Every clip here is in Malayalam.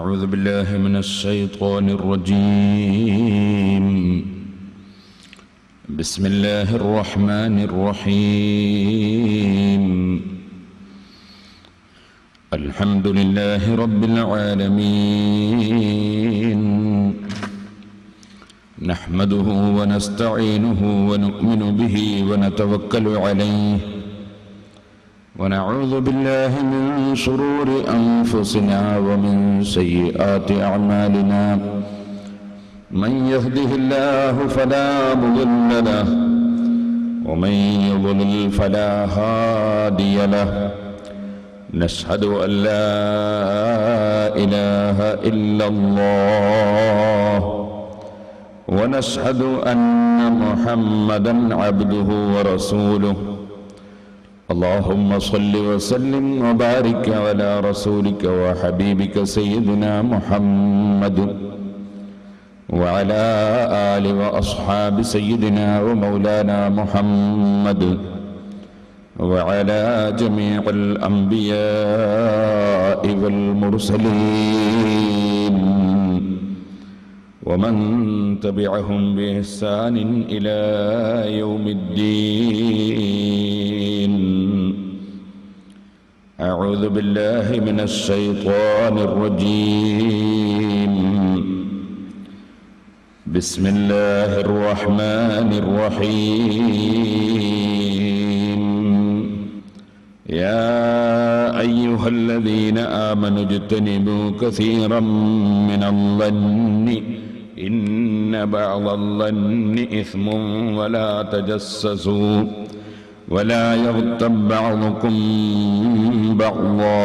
أعوذ بالله من الشيطان الرجيم. بسم الله الرحمن الرحيم. الحمد لله رب العالمين. نحمده ونستعينه ونؤمن به ونتوكل عليه، ونعوذ بالله من شرور أنفسنا ومن سيئات أعمالنا. من يهده الله فلا مضل له، ومن يضلل فلا هادي له. نشهد أن لا إله إلا الله، ونشهد أن محمدا عبده ورسوله. اللهم صل وسلم وبارك على رسولك وحبيبك سيدنا محمد، وعلى آل وأصحاب سيدنا ومولانا محمد، وعلى جميع الأنبياء والمرسلين، ومن تبعهم بإحسان إلى يوم الدين. أعوذ بالله من الشيطان الرجيم. بسم الله الرحمن الرحيم. يا أيها الذين آمنوا اجتنبوا كثيرا من الظن إن بعض الظن إثم، ولا تجسسوا ولا يغتب بعضكم بعضا.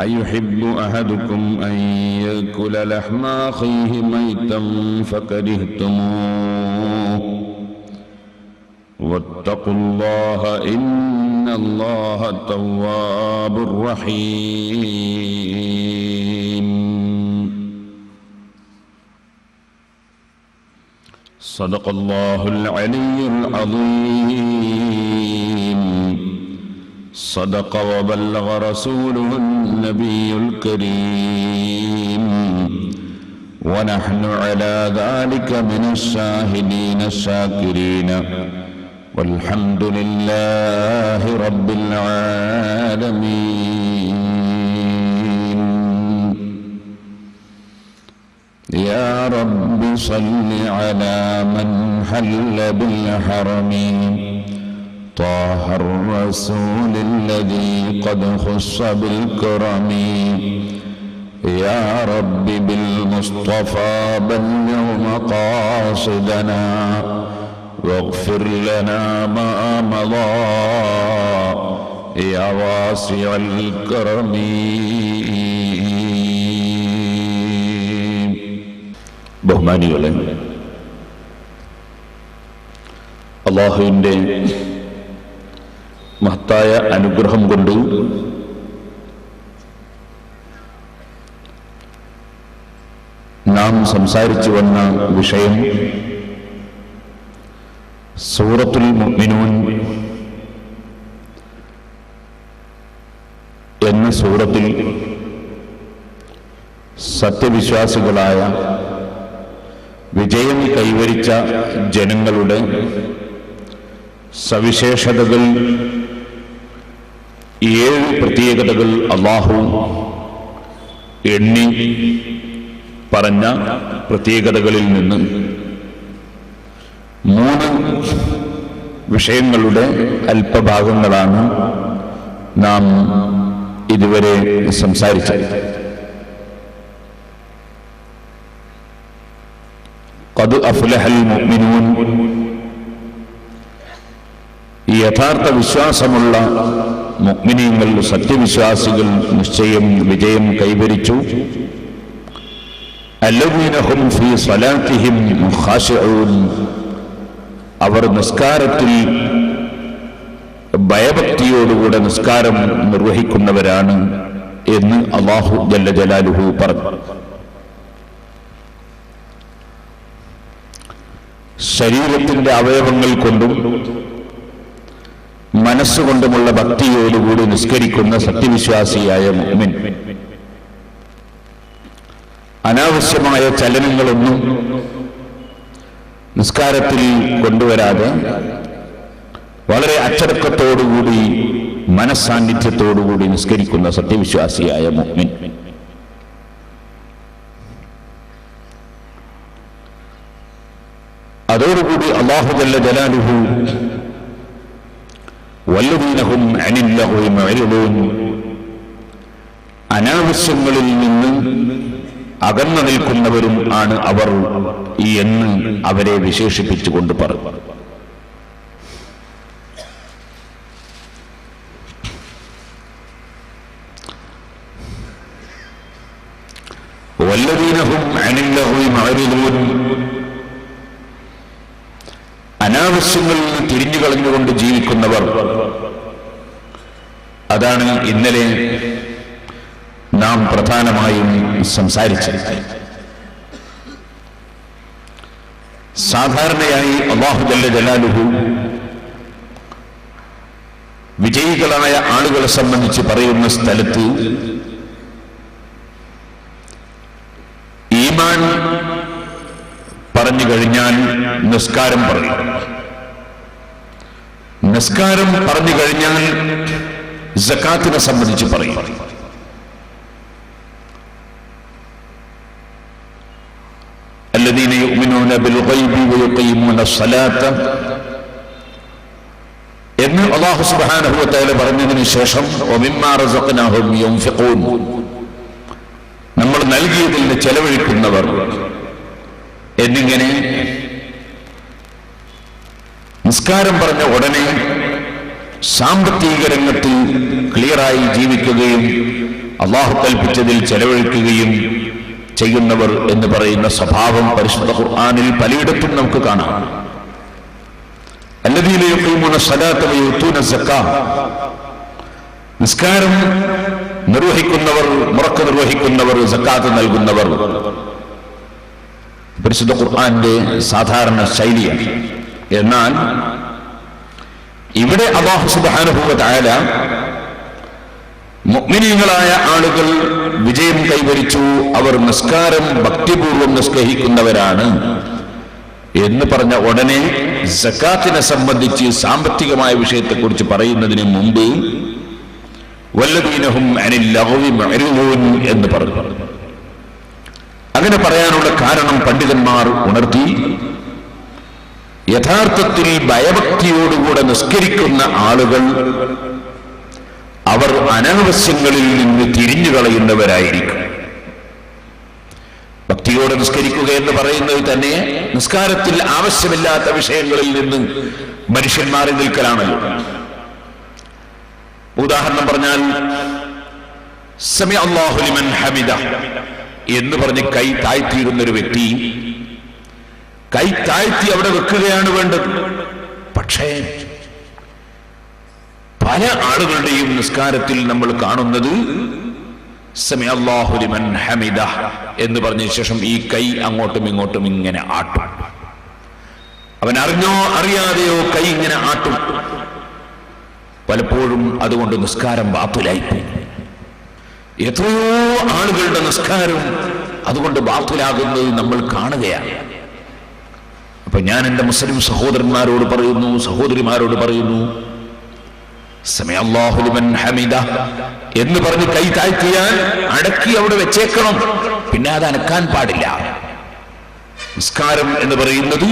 أيحب أحدكم أن يأكل لحم أخيه ميتا فكرهتموه، واتقوا الله إن الله تواب رحيم. صدق الله العلي العظيم. صدق وبلغ رسوله النبي الكريم، ونحن على ذلك من الشاهدين الشاكرين، والحمد لله رب العالمين. يا رب صل على من حل بالحرم، طه الرسول الذي قد خص بالكرم. يا رب بالمصطفى بلغ مقاصدنا، واغفر لنا ما مضى يا واسع الكرم. ബഹുമാനികളെ, അല്ലാഹുവിൻ്റെ മഹത്തായ അനുഗ്രഹം കൊണ്ട് നാം സംസാരിച്ചു വന്ന വിഷയം സൂറത്തുൽ മുഅ്മിനൂൻ എന്ന സൂറത്തിൽ സത്യവിശ്വാസികളായ വിജയം കൈവരിച്ച ജനങ്ങളുടെ സവിശേഷതകൾ, 7 പ്രത്യേകതകൾ അല്ലാഹു എണ്ണി പറഞ്ഞ പ്രത്യേകതകളിൽ നിന്ന് 3 വിഷയങ്ങളുടെ അല്പഭാഗങ്ങളാണ് നാം ഇതുവരെ സംസാരിച്ചത്. ഖദ് അഫ്ലഹൽ മുഅ്മിനൂൻ, യഥാർത്ഥ വിശ്വാസമുള്ള മുഅ്മിനീങ്ങൾ, സത്യവിശ്വാസികൾ നിശ്ചയം വിജയം കൈവരിച്ചു. അല്ലദീന ഹും ഫീ സ്വലാത്തിഹിം ഖാശിഊൻ, അവർ നിസ്കാരത്തിൽ ഭയഭക്തിയോടുകൂടെ നിസ്കാരം നിർവഹിക്കുന്നവരാണ് എന്ന് അല്ലാഹു ജല്ല ജലാലുഹു പറഞ്ഞു. ശരീരത്തിന്റെ അവയവങ്ങൾ കൊണ്ടും മനസ്സുകൊണ്ടുമുള്ള ഭക്തിയോടുകൂടി നിസ്കരിക്കുന്ന സത്യവിശ്വാസിയായ മുഅ്മിൻ അനാവശ്യമായ ചലനങ്ങളൊന്നും നിസ്കാരത്തിൽ കൊണ്ടുവരാതെ വളരെ അച്ചടക്കത്തോടുകൂടി മനസ്സാന്നിധ്യത്തോടുകൂടി നിസ്കരിക്കുന്ന സത്യവിശ്വാസിയായ മുഅ്മിൻ അതോടുകൂടി അല്ലാഹു ജല്ല ജലാലുഹു വല്ലദീന ഹും അനിൽ ലഗ്വി മുഅ്രിദൂൻ അനാവശ്യങ്ങളിൽ നിന്ന് അകന്നു നിൽക്കുന്നവരും ആണ് അവർ എന്ന് അവരെ വിശേഷിപ്പിച്ചുകൊണ്ട് പറഞ്ഞു. വല്ലദീന ഹും അനിൽ ലഗ്വി മുഅ്രിദൂൻ അനാവശ്യങ്ങളിൽ നിന്ന് തിരിഞ്ഞു കളഞ്ഞുകൊണ്ട് ജീവിക്കുന്നവർ. അതാണ് ഇന്നലെ നാം പ്രധാനമായും സംസാരിച്ചത്. സാധാരണയായി അല്ലാഹു ജല്ല ജലാലുഹു വിജയികളായ ആളുകളെ സംബന്ധിച്ച് പറയുന്ന സ്ഥലത്ത് ഈമാൻ പറഞ്ഞു കഴിഞ്ഞാൽ നിസ്കാരം പറയും. നിസ്കാരം പറഞ്ഞു കഴിഞ്ഞാൽ സകാത്തിനെ സംബന്ധിച്ച് പറയും. الذين يؤمنون بالغيب ويقيمون الصلاة എന്ന് അല്ലാഹു സുബ്ഹാനഹു വ തആല പറഞ്ഞതിന് ശേഷം വമിമ്മാ റസഖ്നാഹും യുൻഫിഖൂൻ നമ്മൾ നൽകിയതിൽ നിന്ന് ചെലവഴിക്കുന്നവർ എന്നിങ്ങനെ നിസ്കാരം പറഞ്ഞ ഉടനെ സാമ്പത്തിക രംഗത്ത് ക്ലിയറായി ജീവിക്കുകയും അല്ലാഹു കൽപ്പിച്ചതിൽ ചെലവഴിക്കുകയും ചെയ്യുന്നവർ എന്ന് പറയുന്ന സ്വഭാവം പരിശുദ്ധ ഖുർആനിൽ പലയിടത്തും നമുക്ക് കാണാം. അല്ലദീന യുഖീമൂന സ്വലാത്ത വയുഊതൂന സക്കാത്ത് നിസ്കാരം നിർവഹിക്കുന്നവർ, മുറക്ക് നിർവഹിക്കുന്നവർ, സക്കാത്ത് നൽകുന്നവർ പരിശുദ്ധ ഖുർആന്റെ സാധാരണ ശൈലിയാണ്. എന്നാൽ ഇവിടെ അല്ലാഹു സുബ്ഹാനഹു വ തആല മുഅ്മിനീങ്ങളായ ആളുകൾ വിജയം കൈവരിച്ചു, അവർ നിസ്കാരം ഭക്തിപൂർവം നിസ്കരിക്കുന്നവരാണ് എന്ന് പറഞ്ഞ ഉടനെ സക്കാത്തിനെ സംബന്ധിച്ച് സാമ്പത്തികമായ വിഷയത്തെക്കുറിച്ച് പറയുന്നതിന് മുമ്പ് വല്ലദീന ഹും അനിൽ ലഗ്വി മുഅ്രിദൂൻ എന്ന് പറഞ്ഞു. അങ്ങനെ പറയാനുള്ള കാരണം പണ്ഡിതന്മാർ ഉണർത്തി, യഥാർത്ഥത്തിൽ ഭയഭക്തിയോടുകൂടെ നിസ്കരിക്കുന്ന ആളുകൾ അവർ അനാവശ്യങ്ങളിൽ നിന്ന് തിരിഞ്ഞു കളയുന്നവരായിരിക്കും. ഭക്തിയോടെ നിസ്കരിക്കുക എന്ന് പറയുന്നത് തന്നെ നിസ്കാരത്തിൽ ആവശ്യമില്ലാത്ത വിഷയങ്ങളിൽ നിന്ന് മനുഷ്യന്മാരെ നിൽക്കലാണല്ലോ. ഉദാഹരണം പറഞ്ഞാൽ സമി അല്ലാഹു ലിമൻ ഹമിദ എന്ന് പറഞ്ഞ് കൈ താഴ്ത്തിയിരുന്ന ഒരു വ്യക്തി കൈ താഴ്ത്തി അവിടെ വെക്കുകയാണ് വേണ്ടത്. പക്ഷേ പല ആളുകളുടെയും നിസ്കാരത്തിൽ നമ്മൾ കാണുന്നത് സമി അല്ലാഹു ലിമൻ ഹമിദ എന്ന് പറഞ്ഞ ശേഷം ഈ കൈ അങ്ങോട്ടും ഇങ്ങോട്ടും ഇങ്ങനെ ആട്ടും. അവൻ അറിഞ്ഞോ അറിയാതെയോ കൈ ഇങ്ങനെ ആട്ടും. പലപ്പോഴും അതുകൊണ്ട് നിസ്കാരം ബാത്തിലായിപ്പോയി. എത്രയോ ആളുകളുടെ നിസ്കാരം അതുകൊണ്ട് ബാത്തിലാകുന്നത് നമ്മൾ കാണുകയാണ്. അപ്പൊ ഞാൻ എൻ്റെ മുസ്ലിം സഹോദരന്മാരോട് പറയുന്നു, സഹോദരിമാരോട് പറയുന്നു, സമി അല്ലാഹു ലിമൻ ഹമിദ എന്ന് പറഞ്ഞ് കൈ താഴ്ത്തിയാൽ അടക്കി അവിടെ വെച്ചേക്കണം, പിന്നെ അത് അനക്കാൻ പാടില്ല. നിസ്കാരം എന്ന് പറയുന്നത്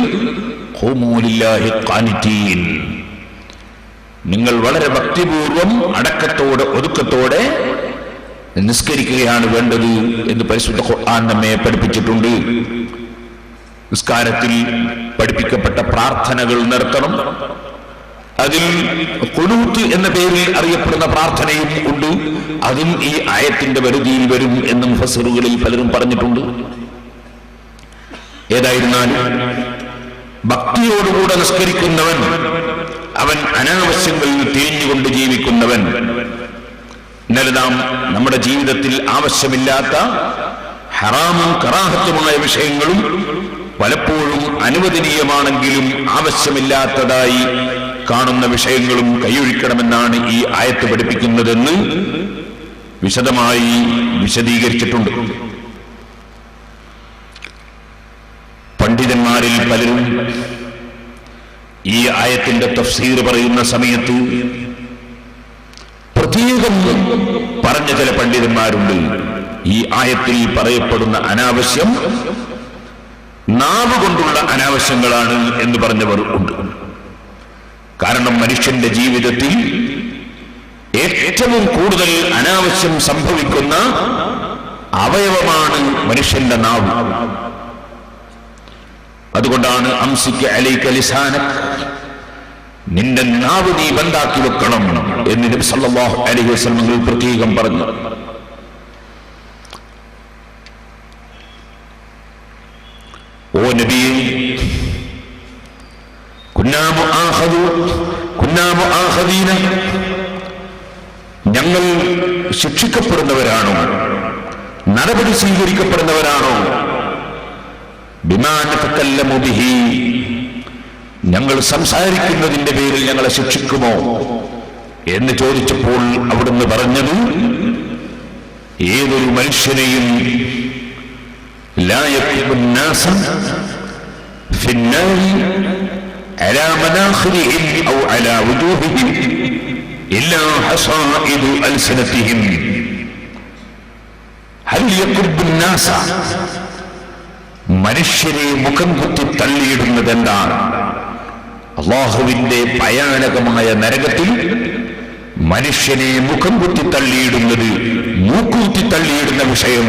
ഖൂമൂ ലില്ലാഹി ഖാനിതീൻ, നിങ്ങൾ വളരെ ഭക്തിപൂർവം അടക്കത്തോടെ ഒതുക്കത്തോടെ നിസ്കരിക്കുകയാണ് വേണ്ടത് എന്ന് പരിശുദ്ധ ഖുർആൻ നമ്മെ പഠിപ്പിച്ചിട്ടുണ്ട്. നിസ്കാരത്തിൽ പഠിപ്പിക്കപ്പെട്ട പ്രാർത്ഥനകൾ നിർത്തണം. അതിൽ ഖുനൂത്ത് എന്ന പേരിൽ അറിയപ്പെടുന്ന പ്രാർത്ഥനയും ഉണ്ട്. അതും ഈ ആയത്തിന്റെ പരിധിയിൽ വരും എന്ന് മുഫസ്സിറുകളിൽ പലരും പറഞ്ഞിട്ടുണ്ട്. ഏതായിരുന്നാലും ഭക്തിയോടുകൂടെ നിസ്കരിക്കുന്നവൻ, അവൻ അനാവശ്യങ്ങളിൽ തിരിഞ്ഞുകൊണ്ട് ജീവിക്കുന്നവൻ. ഇന്നലെ നാം നമ്മുടെ ജീവിതത്തിൽ ആവശ്യമില്ലാത്ത ഹറാമും കറാഹത്തുമായ വിഷയങ്ങളും പലപ്പോഴും അനുവദനീയമാണെങ്കിലും ആവശ്യമില്ലാത്തതായി കാണുന്ന വിഷയങ്ങളും കൈയൊഴിക്കണമെന്നാണ് ഈ ആയത്ത് പഠിപ്പിക്കുന്നതെന്ന് വിശദമായി വിശദീകരിച്ചിട്ടുണ്ട്. ഈ ആയത്തിന്റെ തഫ്സീർ പറയുന്ന സമയത്ത് പ്രത്യേകം പറഞ്ഞ ചില പണ്ഡിതന്മാരുണ്ട്. ഈ ആയത്തിൽ പറയപ്പെടുന്ന അനാവശ്യം നാവ് കൊണ്ടുള്ള അനാവശ്യങ്ങളാണ് എന്ന് പറഞ്ഞവർ ഉണ്ട്. കാരണം മനുഷ്യന്റെ ജീവിതത്തിൽ ഏറ്റവും കൂടുതൽ അനാവശ്യം സംഭവിക്കുന്ന അവയവമാണ് മനുഷ്യന്റെ നാവ്. അതുകൊണ്ടാണ് അംസിക അലൈക ലിസാനക, നിന്റെ നാവ് നീ ബന്ധാക്കി വെക്കണം എന്ന് നബി സല്ലല്ലാഹു അലൈഹി വസല്ലം പ്രത്യേകം പറഞ്ഞു. ഓ നബിയേ, ഞങ്ങൾ ശിക്ഷിക്കപ്പെടുന്നവരാണോ, നടപടി സ്വീകരിക്കപ്പെടുന്നവരാണോ? ബിമാ നതകല്ലമു ബിഹി, ഞങ്ങൾ സംസാരിക്കുന്നതിന്റെ പേരിൽ ഞങ്ങളെ ശിക്ഷിക്കുമോ എന്ന് ചോദിച്ചപ്പോൾ അവിടുന്ന് പറഞ്ഞത്, ഏതൊരു മനുഷ്യനെയും ലാ യകുബു നാസ ഫിന്നാരി അലാ മനാഖിരിഹിം ഔ അലാ വുജൂഹിഹിം ഇല്ലാ ഹസായിദു അൽസനതിഹിം. ഹൽ യകുബു നാസ, മനുഷ്യരെ മുഖം കുത്തി തള്ളിയിടുന്നത് എന്താണ്? അല്ലാഹുവിന്റെ ഭയാനകമായ നരകത്തിൽ മനുഷ്യനെ മുഖം കുത്തി തള്ളിയിടുന്നത്, മൂക്കുത്തി തള്ളിയിടുന്ന വിഷയം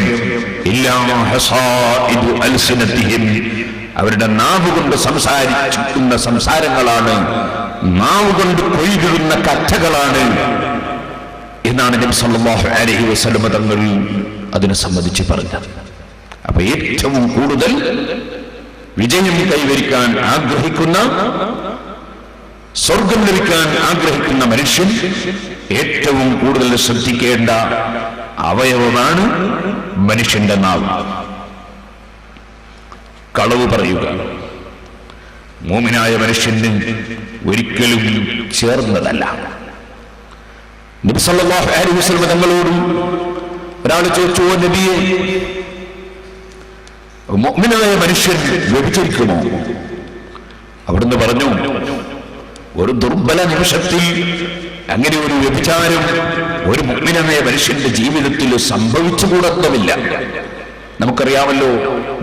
ഇല്ലാ ഹസായിദു അൽസിനതിഹിം, അവരുടെ നാവ് കൊണ്ട് സംസാരിക്കുന്ന സംസാരങ്ങളാണ്, നാവ് കൊണ്ട് കൊയ്തിടുന്ന കഥകളാണ് എന്നാണ് നബി സല്ലല്ലാഹു അലൈഹി വസല്ലം തങ്ങൾ അതിനെ സംബന്ധിച്ച് പറഞ്ഞത്. അപ്പൊ ഏറ്റവും കൂടുതൽ വിജയം കൈവരിക്കാൻ ആഗ്രഹിക്കുന്ന, സ്വർഗം ലഭിക്കാൻ ആഗ്രഹിക്കുന്ന മനുഷ്യൻ ഏറ്റവും കൂടുതൽ ശ്രദ്ധിക്കേണ്ട അവയവമാണ് മനുഷ്യന്റെ നാവ്. കളവ് പറയുക മോമിനായ മനുഷ്യന് ഒരിക്കലും ചേർന്നതല്ല. നബി സല്ലല്ലാഹു അലൈഹി വസല്ലം തങ്ങളോട് ഒരാൾ ചോദിച്ചു, ഓ നബിയെ, മുഅ്മിനായ മനുഷ്യൻ വ്യഭിചരിക്കുമോ? അവിടുന്ന് പറഞ്ഞു, ഒരു ദുർബല നിമിഷത്തിൽ അങ്ങനെ ഒരു വ്യഭിചാരം ഒരു മുഅ്മിനായ മനുഷ്യന്റെ ജീവിതത്തിൽ സംഭവിച്ചുകൂടത്തമില്ല. നമുക്കറിയാമല്ലോ,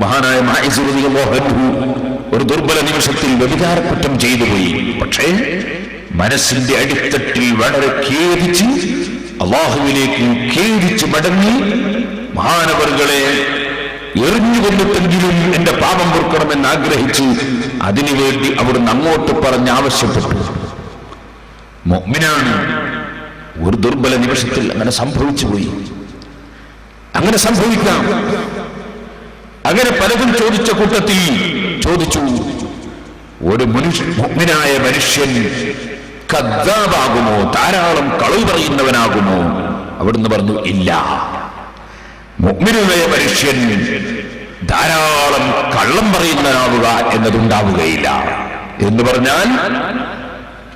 മഹാനായ മാഇസ് റളിയല്ലാഹു അൻഹു ഒരു ദുർബല നിമിഷത്തിൽ വ്യഭിചാരക്കുറ്റം ചെയ്തുപോയി. പക്ഷേ മനസ്സിന്റെ അടിത്തട്ടിൽ വളരെ ഖേദിച്ച് അല്ലാഹുവിലേക്ക് ഖേദിച്ച് മടങ്ങി മഹാനവറുകളെ എറിഞ്ഞുകൊണ്ടിട്ടെങ്കിലും എന്റെ പാപം പൊറുക്കണമെന്ന് ആഗ്രഹിച്ച് അതിനുവേണ്ടി അവിടുന്ന് അങ്ങോട്ട് പറഞ്ഞ് ആവശ്യപ്പെട്ടു. മുഅ്മിനാണ്. ഒരു ദുർബല നിമിഷത്തിൽ അങ്ങനെ സംഭവിച്ചു പോയി. അങ്ങനെ സംഭവിക്കാം. അങ്ങനെ പലതും ചോദിച്ച കൂട്ടത്തിൽ ചോദിച്ചു, ഒരു മുഅ്മിനായ മനുഷ്യൻ കദ്ദാബാകുമോ, ധാരാളം കളവ് പറയുന്നവനാകുമോ? അവിടുന്ന് പറഞ്ഞു, ഇല്ല. മുഅ്മിനായ മനുഷ്യൻ ധാരാളം കള്ളം പറയുന്നവനാവുക എന്നതുണ്ടാവുകയില്ല. എന്ന് പറഞ്ഞാൽ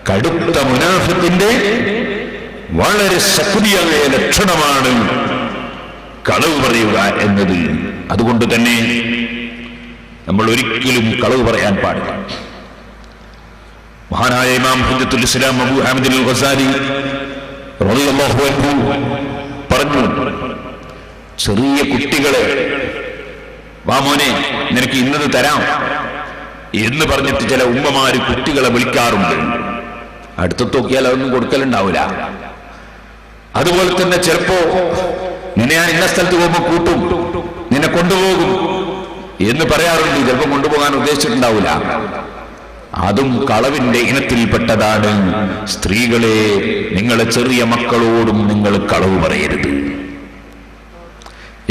കടുത്ത മുനാഫിഖിന്റെ വളരെ ശക്തിയായ ലക്ഷണമാണ് കളവ് പറയുക എന്നത്. അതുകൊണ്ട് തന്നെ നമ്മൾ ഒരിക്കലും കളവ് പറയാൻ പാടില്ല. മഹാനായ ഇമാം ഹുജ്ജത്തുൽ ഇസ്ലാം അബൂ ഹമീദ് അൽ ഗസാലി റളിയല്ലാഹു അൻഹു പറഞ്ഞു, ചെറിയ കുട്ടികളെ, വാ മോനെ നിനക്ക് ഇന്നത് തരാം എന്ന് പറഞ്ഞിട്ട് ചില ഉമ്മമാര് കുട്ടികളെ വിളിക്കാറുണ്ട്. അടുത്ത് നോക്കിയാൽ അതൊന്നും കൊടുക്കലുണ്ടാവില്ല. അതുപോലെ തന്നെ ചിലപ്പോ നിന്നെ ഞാൻ ഇന്ന സ്ഥലത്ത് പോകുമ്പോ കൂട്ടും, നിന്നെ കൊണ്ടുപോകും എന്ന് പറയാറുണ്ട്. ചിലപ്പോൾ കൊണ്ടുപോകാൻ ഉദ്ദേശിച്ചിട്ടുണ്ടാവില്ല. അതും കളവിന്റെ ഇനത്തിൽപ്പെട്ടതാണ്. സ്ത്രീകളെ, നിങ്ങളെ ചെറിയ മക്കളോടും നിങ്ങൾ കളവ് പറയരുത്.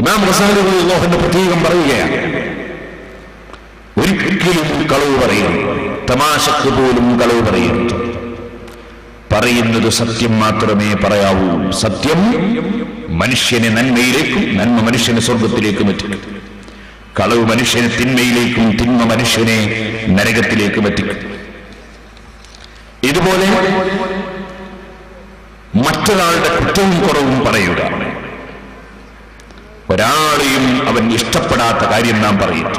ഇമാം ഗസാലി റളിയല്ലാഹു പ്രത്യേകം പറയുകയാണ്, ഒരിക്കലും കളവ് പറയരുത്. തമാശക്ക് പോലും കളവ് പറയരുത്. പറയുന്നത് സത്യം മാത്രമേ പറയാവൂ. സത്യം മനുഷ്യനെ നന്മയിലേക്കും നന്മ മനുഷ്യനെ സ്വർഗത്തിലേക്കും എത്തിക്കും. കളവ് മനുഷ്യനെ തിന്മയിലേക്കും തിന്മ മനുഷ്യനെ നരകത്തിലേക്കും എത്തിക്കും. ഇതുപോലെ മറ്റൊരാളുടെ കുറ്റവും കുറവും പറയുക. ഒരാളെയും അവൻ ഇഷ്ടപ്പെടാത്ത കാര്യം നാം പറയും.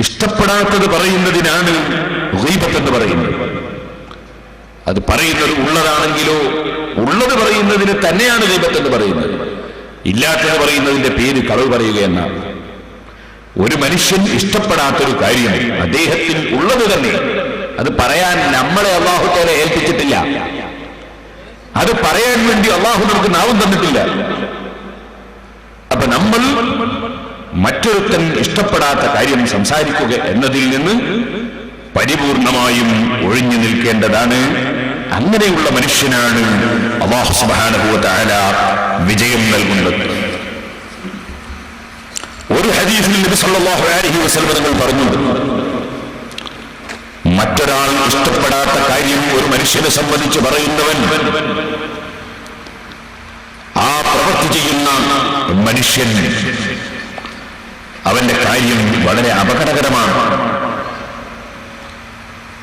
ഇഷ്ടപ്പെടാത്തത് പറയുന്നതിനാണ് ഗീബത്ത് എന്ന് പറയുന്നത്. അത് പറയുന്നത് ഉള്ളതാണെങ്കിലോ ഉള്ളത് പറയുന്നതിന് തന്നെയാണ് ഗീബത്ത് എന്ന് പറയുന്നത്. ഇല്ലാത്തത് പറയുന്നതിന്റെ പേര് കളവ് പറയുക എന്നാണ്. ഒരു മനുഷ്യൻ ഇഷ്ടപ്പെടാത്തൊരു കാര്യം അദ്ദേഹത്തിൽ ഉള്ളത് തന്നെ അത് പറയാൻ നമ്മളെ അല്ലാഹു തആല ഏൽപ്പിച്ചിട്ടില്ല. അത് പറയാൻ വേണ്ടി അല്ലാഹു നമുക്ക് നാവും തന്നിട്ടില്ല. അപ്പൊ നമ്മൾ മറ്റൊരുത്തൻ ഇഷ്ടപ്പെടാത്ത കാര്യം സംസാരിക്കുക എന്നതിൽ നിന്ന് പരിപൂർണമായും ഒഴിഞ്ഞു നിൽക്കേണ്ടതാണ്. അങ്ങനെയുള്ള മനുഷ്യനാണ് അല്ലാഹു സുബ്ഹാനഹു വ തആല വിജയം നൽകുന്നത്. ഒരു ഹദീസിൽ നബി സല്ലല്ലാഹു അലൈഹി വസല്ലം തങ്ങൾ പറഞ്ഞു, മറ്റൊരാൾ ഇഷ്ടപ്പെടാത്ത കാര്യം ഒരു മനുഷ്യനെ സംബന്ധിച്ച് പറയുന്നവൻ ആ പ്രവൃത്തി ചെയ്യുന്ന മനുഷ്യൻ അവന്റെ കാര്യം വളരെ അപകടകരമാണ്.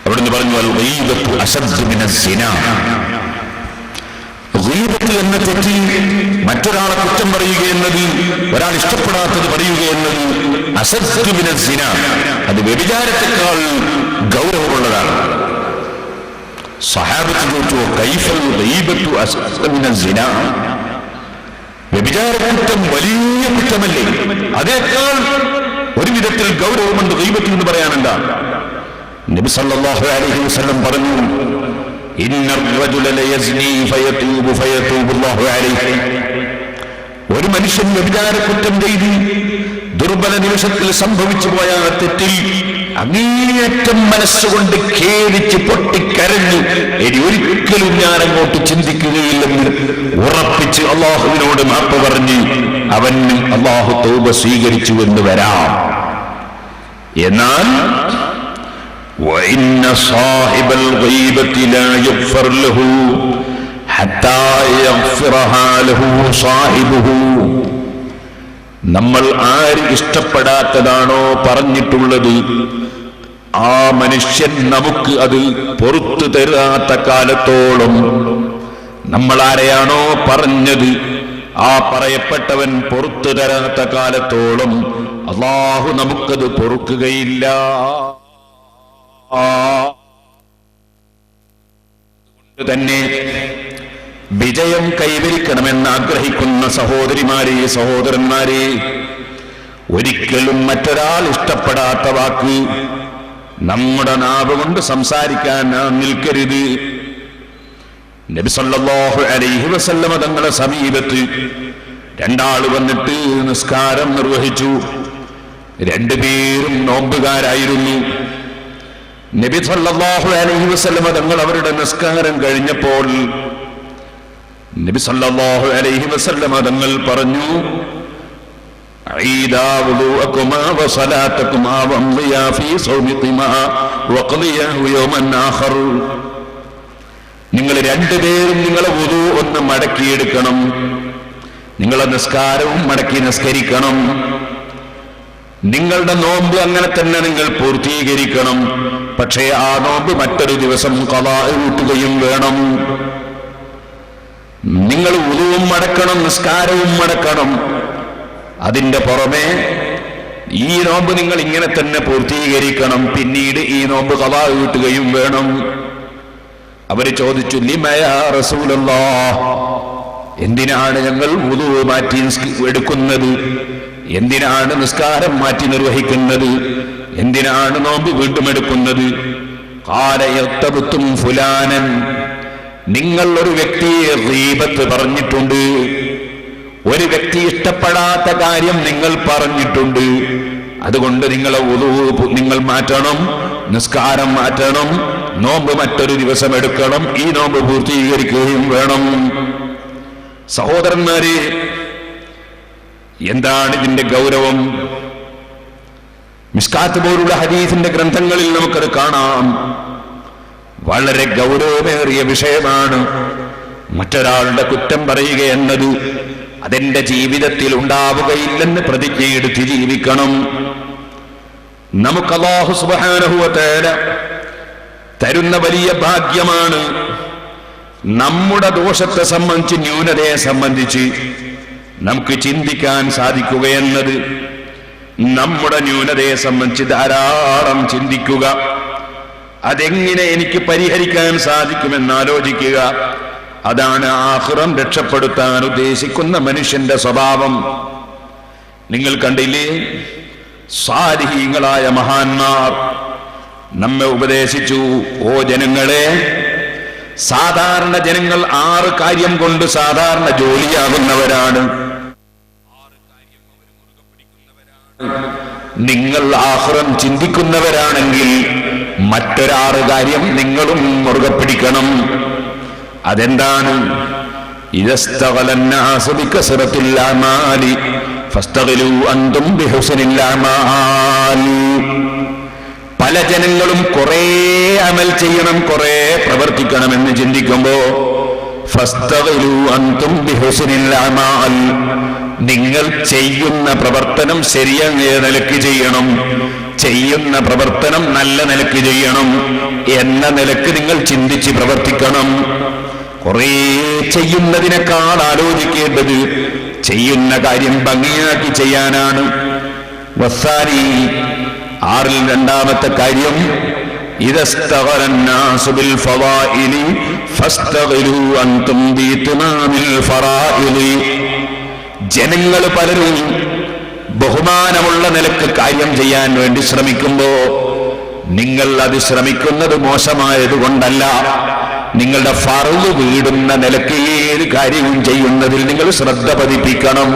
അവിടുന്ന് പറഞ്ഞു, അൽ ഗീബത്തു അശദ്ദു മിനസ് സിനാ. ഗീബത്ത് എന്ന തെറ്റ്, മറ്റൊരാളെ കുറ്റം പറയുക എന്നത്, ഒരാൾ ഇഷ്ടപ്പെടാത്തത് പറയുക എന്നത് അശദ്ദു മിനസ് സിനാ, അത് വ്യഭിചാരത്തെക്കാൾ ഗൗരവമുള്ളതാണ്. സഹാബത്ത് ചോദിച്ചു, കൈഫൽ ഗീബത്തു അശദ്ദു മിനസ് സിനാ? വ്യഭിചാര കുറ്റം വലിയ കുറ്റമല്ലേ? അതേക്കാൾ ഒരു വിധത്തിൽ ഗൗരവമുണ്ട് ഗീബത്ത് എന്ന് പറയാനെന്താ? നബി സല്ലല്ലാഹു അലൈഹി വസല്ലം പറഞ്ഞു, ഇന്നർ റജുല ലയസ്നി ഫയതൂബു ഫയതൂബുല്ലാഹു അലൈഹി. ഒരു മനുഷ്യൻ വ്യഭിചാര കുറ്റം ചെയ്ത് ദുർബല നിമിഷത്തിൽ സംഭവിച്ചു പോയ തെറ്റിൽ അങ്ങേയറ്റം മനസ്സുകൊണ്ട് ഖേദിച്ച് പൊട്ടിക്കരഞ്ഞു ഇനി ഒരിക്കലും ഞാൻ അങ്ങോട്ട് ചിന്തിക്കുകയില്ലെന്ന് ഉറപ്പിച്ച് അള്ളാഹുവിനോട് മാപ്പ് പറഞ്ഞ് അവന് അള്ളാഹു തൗബ സ്വീകരിച്ചു എന്ന് വരാം. എന്നാൽ وَإِنَّ صَاحِبَ الْغِيبَةِ لَا يُغْفَرُ لَهُ حَتَّى يَغْفِرَهَا لَهُ صَاحِبُهُ. നമ്മൾ ആര് ഇഷ്ടപ്പെടാത്തതാണോ പറഞ്ഞിട്ടുള്ളത്, ആ മനുഷ്യൻ നമുക്ക് അത് പൊറത്തു തരാത്ത കാലത്തോളം, നമ്മൾ ആരെയാണോ പറഞ്ഞത് ആ പറയപ്പെട്ടവൻ പൊറത്തു തരാത്ത കാലത്തോളം അല്ലാഹു നമുക്കത് പൊറുക്കുകയില്ല. അതുകൊണ്ട് തന്നെ വിജയം കൈവരിക്കണമെന്ന് ആഗ്രഹിക്കുന്ന സഹോദരിമാരെ, സഹോദരന്മാരെ, ഒരിക്കലും മറ്റൊരാൾ ഇഷ്ടപ്പെടാത്ത വാക്ക് നമ്മുടെ നാവ് കൊണ്ട് സംസാരിക്കാൻ നിൽക്കരുത്. നബി സല്ലല്ലാഹു അലൈഹി വസല്ലമ തങ്ങളുടെ സമീപത്ത് രണ്ടാൾ വന്നിട്ട് നിസ്കാരം നിർവഹിച്ചു. രണ്ടുപേരും നോമ്പുകാരായിരുന്നു. നബി സല്ലല്ലാഹു അലൈഹി വസല്ലമ തങ്ങൾ അവരുടെ നിസ്കാരം കഴിഞ്ഞപ്പോൾ നബി സല്ലല്ലാഹു അലൈഹി വസല്ലമ തങ്ങൾ പറഞ്ഞു, ഈദാ വുദൂഅകുമാ വസലാതകുമാ വംദിയാ ഫീ സൗമികുമാ വഖദിയാഹു യൗമൻ ആഖർ. നിങ്ങൾ രണ്ടുപേരും നിങ്ങളെ വുദൂ ഒന്ന് മടക്കിയെടുക്കണം, നിങ്ങളെ നിസ്കാരവും മടക്കി നിസ്കരിക്കണം, നിങ്ങളുടെ നോമ്പ് അങ്ങനെ തന്നെ നിങ്ങൾ പൂർത്തീകരിക്കണം. പക്ഷേ ആ നോമ്പ് മറ്റൊരു ദിവസം ഖളാ വീട്ടുകയും വേണം. നിങ്ങൾ വുദൂവും മടക്കണം, നിസ്കാരവും മടക്കണം. അതിന്റെ പുറമെ ഈ നോമ്പ് നിങ്ങൾ ഇങ്ങനെ തന്നെ പൂർത്തീകരിക്കണം. പിന്നീട് ഈ നോമ്പ് ഖളാ വീട്ടുകയും വേണം. അവര് ചോദിച്ചു, ലിമ യാ റസൂലല്ലാഹ്, എന്തിനാണ് ഞങ്ങൾ വുദൂ മാറ്റി എടുക്കുന്നത്? എന്തിനാണ് നിസ്കാരം മാറ്റി നിർവഹിക്കുന്നത്? എന്തിനാണ് നോമ്പ് വീണ്ടും എടുക്കുന്നത്? ഖാല യത്തബതും ഫുലാനൻ, നിങ്ങൾ ഒരു വ്യക്തിയെ ഗീബത്ത് പറഞ്ഞിട്ടുണ്ട്, ഒരു വ്യക്തി ഇഷ്ടപ്പെടാത്ത കാര്യം നിങ്ങൾ പറഞ്ഞിട്ടുണ്ട്. അതുകൊണ്ട് നിങ്ങളെ വുദൂ നിങ്ങൾ മാറ്റണം, നിസ്കാരം മാറ്റണം, നോമ്പ് മറ്റൊരു ദിവസം എടുക്കണം, ഈ നോമ്പ് പൂർത്തീകരിക്കുകയും വേണം. സഹോദരന്മാരെ, എന്താണ് ഇതിന്റെ ഗൗരവം? മിസ്കാത്ത് പോലുള്ള ഹദീസിന്റെ ഗ്രന്ഥങ്ങളിൽ നമുക്കത് കാണാം. വളരെ ഗൗരവമേറിയ വിഷയമാണ് മറ്റൊരാളുടെ കുറ്റം പറയുക എന്നത്. അതെന്റെ ജീവിതത്തിൽ ഉണ്ടാവുകയില്ലെന്ന് പ്രതിജ്ഞയെടുത്ത് ജീവിക്കണം. നമുക്ക് അല്ലാഹു സുബ്ഹാനഹു വ തആല തരുന്ന വലിയ ഭാഗ്യമാണ് നമ്മുടെ ദോഷത്തെ സംബന്ധിച്ച്, ന്യൂനതയെ സംബന്ധിച്ച് നമുക്ക് ചിന്തിക്കാൻ സാധിക്കുകയെന്നത്. നമ്മുടെ ന്യൂനതയെ സംബന്ധിച്ച് ധാരാളം ചിന്തിക്കുക. അതെങ്ങനെ എനിക്ക് പരിഹരിക്കാൻ സാധിക്കുമെന്ന് ആലോചിക്കുക. അതാണ് ആഖിറം രക്ഷപ്പെടുത്താൻ ഉദ്ദേശിക്കുന്ന മനുഷ്യന്റെ സ്വഭാവം. നിങ്ങൾ കണ്ടില്ലേ, സാലിഹീങ്ങളായ മഹാന്മാർ നമ്മെ ഉപദേശിച്ചു, ഓ ജനങ്ങളെ, സാധാരണ ജനങ്ങൾ 6 കാര്യം കൊണ്ട് സാധാരണ ജോലിയാകുന്നവരാണ്. നിങ്ങൾ ആഖിറം ചിന്തിക്കുന്നവരാണെങ്കിൽ മറ്റൊരു കാര്യം നിങ്ങളും മുറുകെ പിടിക്കണം. അതെന്താണ്? ഇദസ്തഗലന്നാസു ബികസറത്തിൽ അമാലി ഫസ്തഗിലു അൻതും ബിഹുസ്നിൽ അമാൽ. പല ജനങ്ങളും കുറെ അമൽ ചെയ്യണം, കുറെ പ്രവർത്തിക്കണമെന്ന് ചിന്തിക്കുമ്പോ ഫസ്തഗിലു അൻതും ബിഹുസ്നിൽ അമാൽ, നിങ്ങൾ ചെയ്യുന്ന പ്രവർത്തനം ശരിയായ നിലയ്ക്ക് ചെയ്യണം, ചെയ്യുന്ന പ്രവർത്തനം നല്ല നിലയ്ക്ക് ചെയ്യണം എന്ന നിലയ്ക്ക് നിങ്ങൾ ചിന്തിച്ച് പ്രവർത്തിക്കണം. കുറെ ചെയ്യുന്നതിനേക്കാൾ ആലോചിക്കേണ്ടത് ചെയ്യുന്ന കാര്യം ഭംഗിയാക്കി ചെയ്യാനാണ്. വസാനി 6ൽ 2ാമത്തെ കാര്യം, ഇദസ്തഗലന്നാസു ബിൽ ഫളാഇലി ഫസ്തഗിലു അൻതും ബിഇത്മാമിൽ ഫറാഇലി. ജനങ്ങൾ പലരും ബഹുമാനമുള്ള നിലക്ക് കാര്യം ചെയ്യാൻ വേണ്ടി ശ്രമിക്കുമ്പോ നിങ്ങൾ അത് ശ്രമിക്കുന്നത് മോശമായതുകൊണ്ടല്ല, നിങ്ങളുടെ ഫർള് വീടുന്ന നിലക്ക് ഏത് കാര്യവും ചെയ്യുന്നതിൽ നിങ്ങൾ ശ്രദ്ധ പതിപ്പിക്കണം.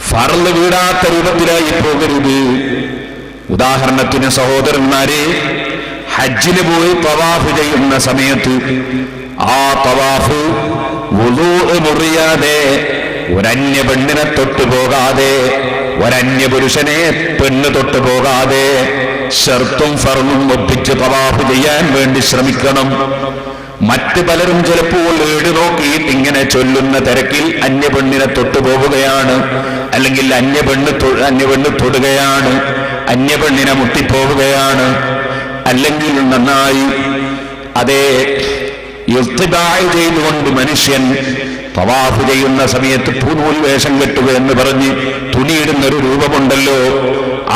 ഫർള് വീടാത്ത രൂപത്തിലായി പോകരുത്. ഉദാഹരണത്തിന് സഹോദരന്മാരെ, ഹജ്ജിന് പോയി തവാഫ് ചെയ്യുന്ന സമയത്ത് ആ തവാഫ് വുളൂ മുറിയാതെ, ഒരന്യ പെണ്ണിനെ തൊട്ടുപോകാതെ, ഒരന്യ പുരുഷനെ പെണ്ണ് തൊട്ടുപോകാതെ ഷർത്തും ഫർളും ഒപ്പിച്ച് തവാഫ് ചെയ്യാൻ വേണ്ടി ശ്രമിക്കണം. മറ്റു പലരും ചിലപ്പോൾ ഏട് നോക്കിയിട്ട് ഇങ്ങനെ ചൊല്ലുന്ന തിരക്കിൽ അന്യപെണ്ണിനെ തൊട്ടുപോവുകയാണ്, അല്ലെങ്കിൽ അന്യപെണ്ണ് തൊടുകയാണ്, അന്യപെണ്ണിനെ മുട്ടിപ്പോവുകയാണ്. അല്ലെങ്കിൽ നന്നായി അതേ ഇർത്തിബാഅ് ചെയ്തുകൊണ്ട് മനുഷ്യൻ തവാഫ് ചെയ്യുന്ന സമയത്ത് പൂനൂൽ വേഷം കെട്ടുക എന്ന് പറഞ്ഞ് തുണിയിടുന്നൊരു രൂപമുണ്ടല്ലോ,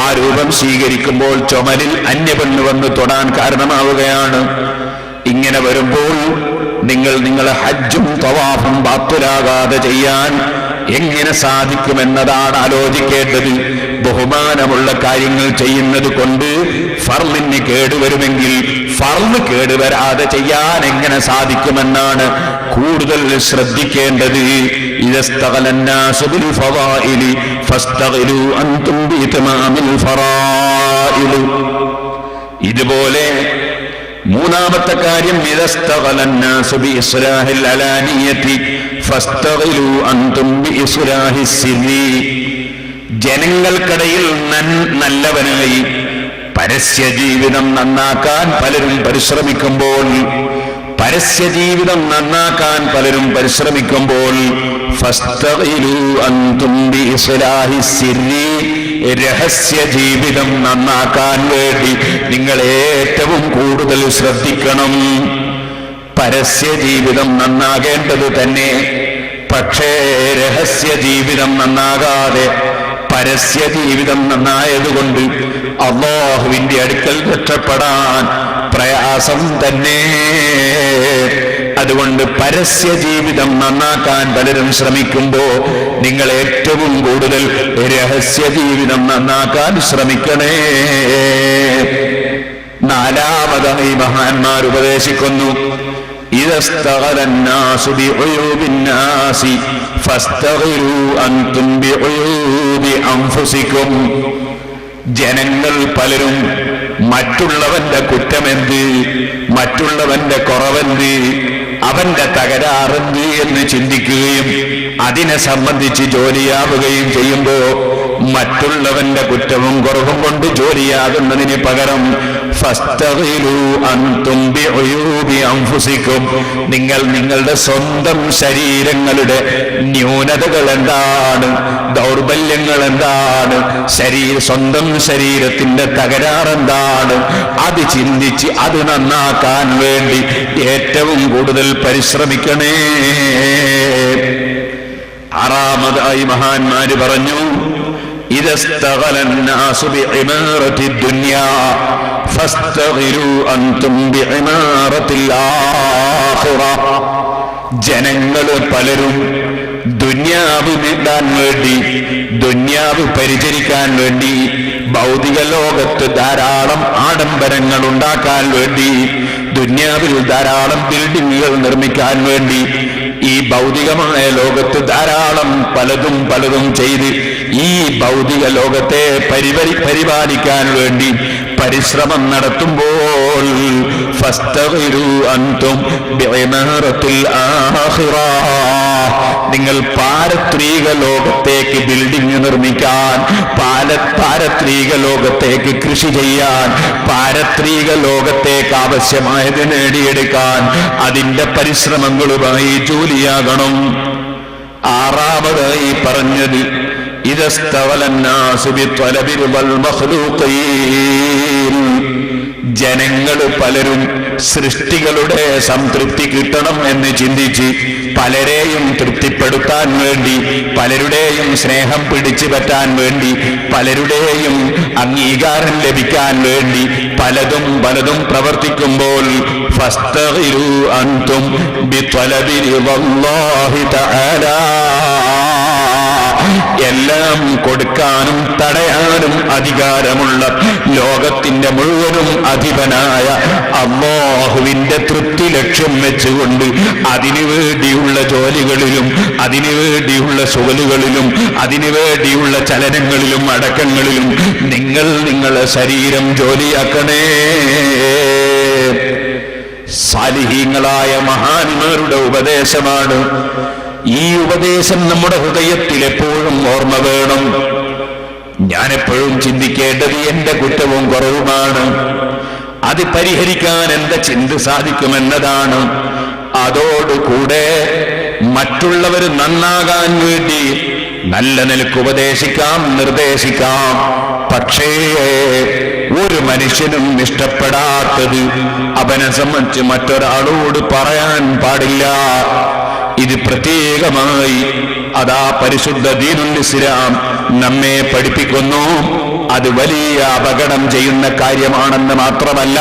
ആ രൂപം സ്വീകരിക്കുമ്പോൾ ചുമലിൽ അന്യപെണ്ണ് വന്ന് തൊടാൻ കാരണമാവുകയാണ്. ഇങ്ങനെ വരുമ്പോൾ നിങ്ങളെ ഹജ്ജും തവാഫും ബാത്തുലാകാതെ ചെയ്യാൻ എങ്ങനെ സാധിക്കുമെന്നതാണ് ആലോചിക്കേണ്ടത്. ബഹുമാനമുള്ള കാര്യങ്ങൾ ചെയ്യുന്നത് കൊണ്ട് ഫർളിന് കേടുവരുമെങ്കിൽ ഫർള് കേടുവരാതെ ചെയ്യാൻ എങ്ങനെ സാധിക്കുമെന്നാണ് കൂടുതൽ ശ്രദ്ധിക്കേണ്ടത്. ഇദസ്തഗലന്നാസു ബിൽ ഫളാഇലി ഫസ്തഗിലു അൻതും ബിഇത്മാമിൽ ഫറാഇൽ. ഇതുപോലെ 3ാമത്തെ കാര്യം, ഇദസ്തഗലന്നാസു ബിഇസ്ലാഹിൽ അലാനിയതി ഫസ്തഗിലു അൻതും ബിഇസ്ലാഹിസ് സിരി. ജനങ്ങൾക്കിടയിൽ നല്ലവനായി പരസ്യ ജീവിതം നന്നാക്കാൻ പലരും പരിശ്രമിക്കുമ്പോൾ ഫസ്തഗിലു അൻതും ബിഇസ്ലാഹിസ് സിരി, രഹസ്യ ജീവിതം നന്നാക്കാൻ വേണ്ടി നിങ്ങൾ ഏറ്റവും കൂടുതൽ ശ്രദ്ധിക്കണം. പരസ്യ ജീവിതം നന്നാകേണ്ടത് തന്നെ, പക്ഷേ രഹസ്യ ജീവിതം നന്നാകാതെ പരസ്യ ജീവിതം നന്നായതുകൊണ്ട് അല്ലാഹുവിന്റെ അടുക്കൽ രക്ഷപ്പെടാൻ പ്രയാസം തന്നെ. അതുകൊണ്ട് പരസ്യ ജീവിതം നന്നാക്കാൻ പലരും ശ്രമിക്കുമ്പോ നിങ്ങൾ ഏറ്റവും കൂടുതൽ രഹസ്യ ജീവിതം നന്നാക്കാൻ ശ്രമിക്കണേ. 4ാമതായി മഹാന്മാർ ഉപദേശിക്കുന്നു, ഇദസ്തഗലന്നാസു ബിഉയൂബിന്നാസി ഫസ്തഗിലു അൻതും ബിഉയൂബി അൻഫുസികും. ജനങ്ങൾ പലരും മറ്റുള്ളവന്റെ കുറ്റമെന്ത്, മറ്റുള്ളവന്റെ കുറവെന്ത്, അവന്റെ തകരാറെന്ത് എന്ന് ചിന്തിക്കുകയും അതിനെ സംബന്ധിച്ച് ജോലിയാവുകയും ചെയ്യുമ്പോ മറ്റുള്ളവന്റെ കുറ്റവും കുറവും കൊണ്ട് ജോലിയാകുന്നതിന് പകരം ഫസ്തഗിലു അൻതും ബിഉയൂബി അൻഫുസികും, നിങ്ങൾ നിങ്ങളുടെ സ്വന്തം ശരീരങ്ങളുടെ ന്യൂനതകൾ എന്താണ്, ദൗർബല്യങ്ങൾ എന്താണ്, സ്വന്തം ശരീരത്തിന്റെ തകരാറെന്താണ്, അത് ചിന്തിച്ച് അത് നന്നാക്കാൻ വേണ്ടി ഏറ്റവും കൂടുതൽ പരിശ്രമിക്കണേ. 6ാമതായി മഹാന്മാര് പറഞ്ഞു, إذا استغل الناس بعمارة الدنيا فاستغلوا أنتم بعمارة الآخرة. ജനങ്ങൾ പലരും ദുന്യാവ് നേടാൻ വേണ്ടി, ദുന്യാവ് പരിചരിക്കാൻ വേണ്ടി, ഭൗതിക ലോകത്ത് ധാരാളം ആഡംബരങ്ങൾ ഉണ്ടാക്കാൻ വേണ്ടി, ദുന്യാവിൽ ധാരാളം ബിൽഡിങ്ങുകൾ നിർമ്മിക്കാൻ വേണ്ടി, ഈ ഭൗതികമായ ലോകത്ത് ധാരാളം പലതും ചെയ്ത് ഈ ഭൗതിക ലോകത്തെ പരിപാലിക്കാൻ വേണ്ടി പരിശ്രമം നടത്തുമ്പോൾ ഫസ്തഗിറു അൻതും ബിഇമാറത്തിൽ ആഖിറ, നിങ്ങൾ പാരത്രിക ലോകത്തേക്ക് ബിൽഡിംഗ് നിർമ്മിക്കാൻ, പാരത്രിക ലോകത്തേക്ക് കൃഷി ചെയ്യാൻ, പാരത്രിക ലോകത്തേക്ക് ആവശ്യമായത് നേടിയെടുക്കാൻ അതിന്റെ പരിശ്രമങ്ങളുമായി ജോലിയാകണം. ആറാമതായി പറഞ്ഞത് ജനങ്ങൾ പലരും സൃഷ്ടികളുടെ സംതൃപ്തി കിട്ടണം എന്ന് ചിന്തിച്ച് പലരെയും തൃപ്തിപ്പെടുത്താൻ വേണ്ടി, പലരുടെയും സ്നേഹം പിടിച്ചു പറ്റാൻ വേണ്ടി, പലരുടെയും അംഗീകാരം ലഭിക്കാൻ വേണ്ടി പലതും പ്രവർത്തിക്കുമ്പോൾ ഫസ്തഗിറു അൻതും ബിത്വലബി റിളല്ലാഹി തആല, എല്ലാം കൊടുക്കാനും തടയാനും അധികാരമുള്ള ലോകത്തിന്റെ മുഴുവനും അധിപനായ അല്ലാഹുവിന്റെ തൃപ്തി ലക്ഷ്യം വെച്ചുകൊണ്ട് അതിനുവേണ്ടിയുള്ള ജോലികളിലും, അതിനുവേണ്ടിയുള്ള സുഖലുകളിലും, അതിനുവേണ്ടിയുള്ള ചലനങ്ങളിലും അടക്കങ്ങളിലും നിങ്ങളെ ശരീരം ജോലിയാക്കണേ. സാലിഹീങ്ങളായ മഹാന്മാരുടെ ഉപദേശമാണ്. ഈ ഉപദേശം നമ്മുടെ ഹൃദയത്തിൽ എപ്പോഴും ഓർമ്മ വേണം. ഞാനെപ്പോഴും ചിന്തിക്കേണ്ടത് എന്റെ കുറ്റവും കുറവുമാണ്, അത് പരിഹരിക്കാൻ എന്റെ ചിന്ത സാധിക്കുമെന്നതാണ്. അതോടുകൂടെ മറ്റുള്ളവർ നന്നാകാൻ വേണ്ടി നല്ല നിലക്ക് ഉപദേശിക്കാം, നിർദ്ദേശിക്കാം. പക്ഷേ ഒരു മനുഷ്യനും ഇഷ്ടപ്പെടാത്തത് അവനെ സംബന്ധിച്ച് മറ്റൊരാളോട് പറയാൻ പാടില്ല. ഇത് പ്രത്യേകമായി അതാ പരിശുദ്ധ ദീനുൽ ഇസ്ലാം നമ്മെ പഠിപ്പിക്കുന്നു. അത് വലിയ അപകടം ചെയ്യുന്ന കാര്യമാണെന്ന് മാത്രമല്ല,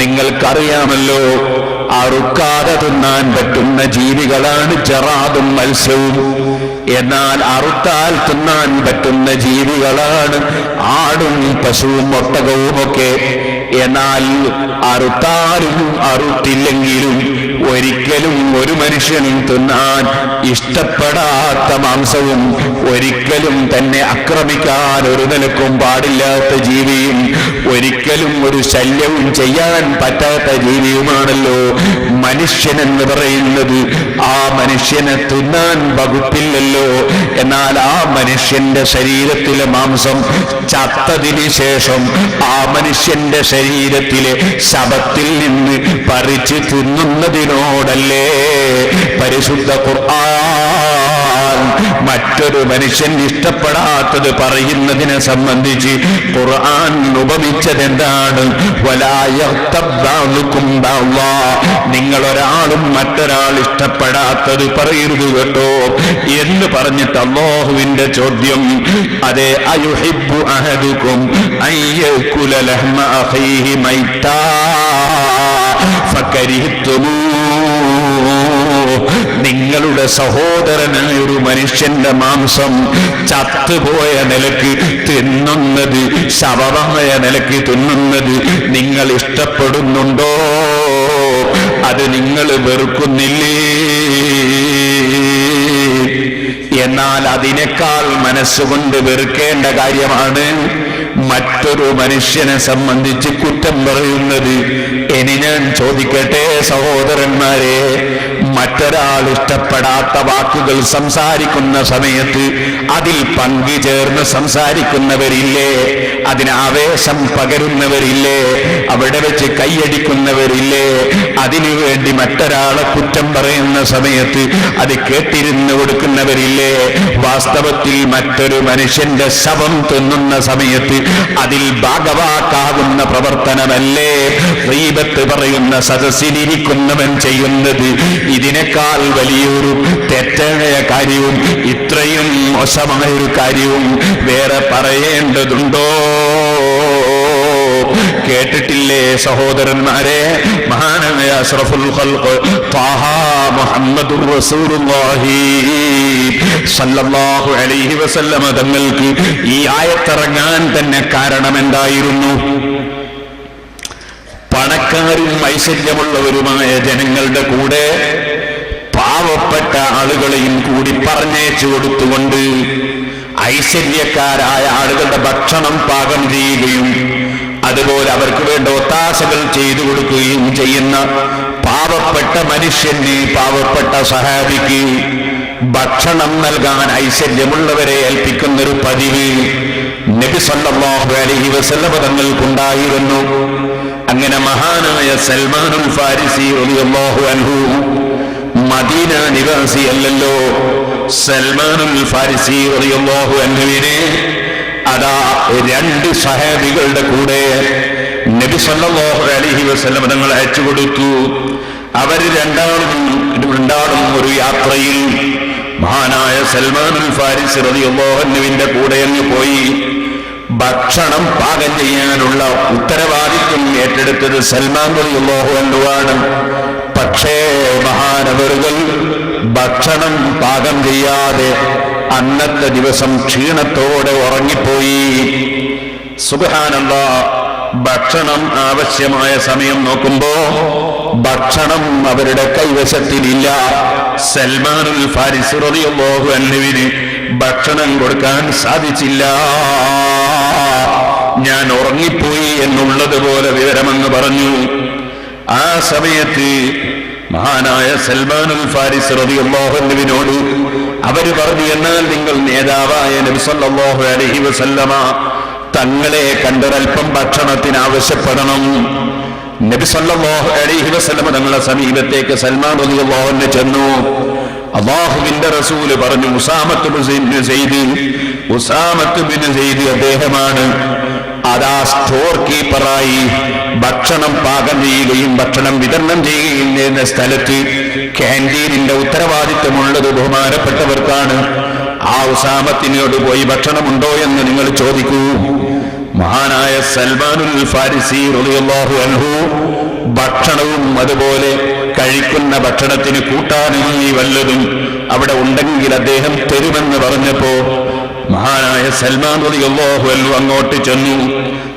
നിങ്ങൾക്കറിയാമല്ലോ, അറുക്കാതെ തിന്നാൻ പറ്റുന്ന ജീവികളാണ് ജറാദും മത്സ്യവും. എന്നാൽ അറുത്താൽ തിന്നാൻ പറ്റുന്ന ജീവികളാണ് ആടും പശുവും ഒട്ടകവുമൊക്കെ. എന്നാൽ അറുത്താലും അറുത്തില്ലെങ്കിലും ഒരിക്കലും ഒരു മനുഷ്യനും തിന്നാൻ ഇഷ്ടപ്പെടാത്ത മാംസവും ഒരിക്കലും തന്നെ ആക്രമിക്കാൻ ഒരു നിലക്കും പാടില്ലാത്ത ജീവിയും ഒരിക്കലും ഒരു ശല്യവും ചെയ്യാൻ പറ്റാത്ത ജീവിയുമാണല്ലോ മനുഷ്യനെന്ന് പറയുന്നത്. ആ മനുഷ്യനെ തിന്നാൻ വകുപ്പില്ലല്ലോ. എന്നാൽ ആ മനുഷ്യന്റെ ശരീരത്തിലെ മാംസം ചത്തതിന് ശേഷം ആ മനുഷ്യന്റെ ശരീരത്തിലെ ശവത്തിൽ നിന്ന് പറിച്ച് തിന്നുന്നതിനോടല്ലേ പരിശുദ്ധ ഖുർആൻ മറ്റൊരു മനുഷ്യൻ ഇഷ്ടപ്പെടാത്തത് പറയുന്നതിനെ സംബന്ധിച്ച് ഖുർആൻ ഉപമിച്ചതെന്താണ്? നിങ്ങളൊരാളും മറ്റൊരാൾ ഇഷ്ടപ്പെടാത്തത് പറയരുത് കേട്ടോ എന്ന് പറഞ്ഞിട്ട് അല്ലാഹുവിന്റെ ചോദ്യം, അതെ, അയുഹിബ്ബു അഹദുക്കും അയ്യകുല ലഹ്മ അഖീഹി മൈതാ ഫകരിഹ്തുമൂ, നിങ്ങളുടെ സഹോദരനായ ഒരു മനുഷ്യന്റെ മാംസം ചത്തുപോയ നിലക്ക് തിന്നുന്നത്, ശവമായ നിലക്ക് തിന്നുന്നത് നിങ്ങൾ ഇഷ്ടപ്പെടുന്നുണ്ടോ? അത് നിങ്ങൾ വെറുക്കുന്നില്ലേ? എന്നാൽ അതിനേക്കാൾ മനസ്സുകൊണ്ട് വെറുക്കേണ്ട കാര്യമാണ് മറ്റൊരു മനുഷ്യനെ സംബന്ധിച്ച് കുറ്റം പറയുന്നത്. ഇനി ഞാൻ ചോദിക്കട്ടെ സഹോദരന്മാരെ, മറ്റൊരാൾ ഇഷ്ടപ്പെടാത്ത വാക്കുകൾ സംസാരിക്കുന്ന സമയത്ത് അതിൽ പങ്കുചേർന്ന് സംസാരിക്കുന്നവരില്ലേ? അതിന് ആവേശം പകരുന്നവരില്ലേ? അവിടെ വെച്ച് കൈയടിക്കുന്നവരില്ലേ? അതിനുവേണ്ടി മറ്റൊരാളെ കുറ്റം പറയുന്ന സമയത്ത് അത് കേട്ടിരുന്ന് കൊടുക്കുന്നവരില്ലേ? വാസ്തവത്തിൽ മറ്റൊരു മനുഷ്യന്റെ ശവം തിന്നുന്ന സമയത്ത് അതിൽ ഭാഗവാക്കാകുന്ന പ്രവർത്തനമല്ലേ ഗീബത്ത് പറയുന്ന സദസ്സിലിരിക്കുന്നവൻ ചെയ്യുന്നത്? ഇത് ഇതിനേക്കാൾ വലിയൊരു തെറ്റായ കാര്യവും ഇത്രയും മോശമായൊരു കാര്യവും വേറെ പറയേണ്ടതുണ്ടോ? കേട്ടിട്ടില്ലേ സഹോദരന്മാരെ? മഹാനായ അഷ്റഫുൽ ഖൽഖ് ത്വാഹ മുഹമ്മദുർ റസൂലുള്ളാഹി സല്ലല്ലാഹു അലൈഹി വസല്ലമ തങ്ങൾക്ക് ഈ ആയത്തിറങ്ങാൻ തന്നെ കാരണം എന്തായിരുന്നു? പണക്കാരും ഐശ്വര്യമുള്ളവരുമായ ജനങ്ങളുടെ കൂടെ പാവപ്പെട്ട ആളുകളെയും കൂടി പറഞ്ഞേച്ചു കൊടുത്തുകൊണ്ട് ഐശ്വര്യക്കാരായ ആളുകളുടെ ഭക്ഷണം പാകം ചെയ്യുകയും അതുപോലെ അവർക്ക് വേണ്ട ഒത്താശകൾ ചെയ്തു കൊടുക്കുകയും ചെയ്യുന്ന പാവപ്പെട്ട മനുഷ്യന്, പാവപ്പെട്ട സഹാബിക്ക് ഭക്ഷണം നൽകാൻ ഐശ്വര്യമുള്ളവരെ ഏൽപ്പിക്കുന്നൊരു പതിവ് നബി സല്ലല്ലാഹു അലൈഹി വസല്ലം തങ്ങൾക്കുണ്ടായിരുന്നു. അങ്ങനെ മഹാനായ സൽമാനുൽ ഫാരിസി റളിയല്ലാഹു അൻഹു മദീന നിവാസി അല്ലല്ലോ. സൽമാനുൽ ഫാരിസി റളിയല്ലാഹു അൻഹുവിനെ അതാ രണ്ട് സഹാബികളുടെ കൂടെ നബി സല്ലല്ലാഹു അലൈഹി വസല്ലം തങ്ങൾ അയച്ചു കൊടുത്തു. അവർ രണ്ടാളും ഒരു യാത്രയിൽ മഹാനായ സൽമാനുൽ ഫാരിസി റളിയല്ലാഹു അൻഹുവിന്റെ കൂടെ അങ്ങ് പോയി. ഭക്ഷണം പാകം ചെയ്യാനുള്ള ഉത്തരവാദിത്വം ഏറ്റെടുത്തത് സൽമാൻ റളിയല്ലാഹു അൻഹുവാണ്. പക്ഷേ മഹാനവറുകൾ ഭക്ഷണം പാകം ചെയ്യാതെ അന്നത്തെ ദിവസം ക്ഷീണത്തോടെ ഉറങ്ങിപ്പോയി. സുബ്ഹാനല്ലാഹ്. ഭക്ഷണം ആവശ്യമായ സമയം നോക്കുമ്പോ ഭക്ഷണം അവരുടെ കൈവശത്തിലില്ല. സൽമാനുൽ ഫാരിസി റളിയല്ലാഹു അൻഹുവിന് ഭക്ഷണം കൊടുക്കാൻ സാധിച്ചില്ല. ഞാൻ ഉറങ്ങിപ്പോയി എന്നുള്ളതുപോലെ വിവരമെന്ന് പറഞ്ഞു. ആ സമയത്ത് മഹാനായ സൽമാനുൽ ഫാരിസി റളിയല്ലാഹു അൻഹുവിനോട് അവര് പറഞ്ഞു, എന്നാൽ നിങ്ങൾ നേതാവായ നബി സല്ലല്ലാഹു അലൈഹി വസല്ലമ തങ്ങളെ കണ്ടൊരൽപ്പം ഭക്ഷണത്തിന് ആവശ്യപ്പെടണം. നബി സല്ലല്ലാഹു അലൈഹി വസല്ലമ തങ്ങളുടെ സമീപത്തേക്ക് സൽമാൻ റളിയല്ലാഹു അൻഹു ചെന്നു. അല്ലാഹുവിന്റെ റസൂല് പറഞ്ഞു, ഉസാമത്ത് ബിൻ സെയ്ദ് അദ്ദേഹമാണ് അതാ സ്റ്റോർ കീപ്പറായി ഭക്ഷണം പാകം ചെയ്യുകയും ഭക്ഷണം വിതരണം ചെയ്യുകയും ചെയ്യുന്ന സ്ഥലത്ത് ക്യാൻറ്റീനിന്റെ ഉത്തരവാദിത്വമുള്ളത് ബഹുമാനപ്പെട്ടവർക്കാണ്. ആ ഉസാമത്തിനോട് പോയി ഭക്ഷണമുണ്ടോ എന്ന് നിങ്ങൾ ചോദിക്കൂ. മഹാനായ സൽമാനുൽ ഫാരിസി റളിയല്ലാഹു അൻഹു ഭക്ഷണവും അതുപോലെ കഴിക്കുന്ന ഭക്ഷണത്തിന് കൂട്ടാനുമായി വല്ലതും അവിടെ ഉണ്ടെങ്കിൽ അദ്ദേഹം തരുമെന്ന് പറഞ്ഞപ്പോ മഹാനായ സൽമാൻ റളിയല്ലാഹു അൻഹു അങ്ങോട്ട് ചെന്നു.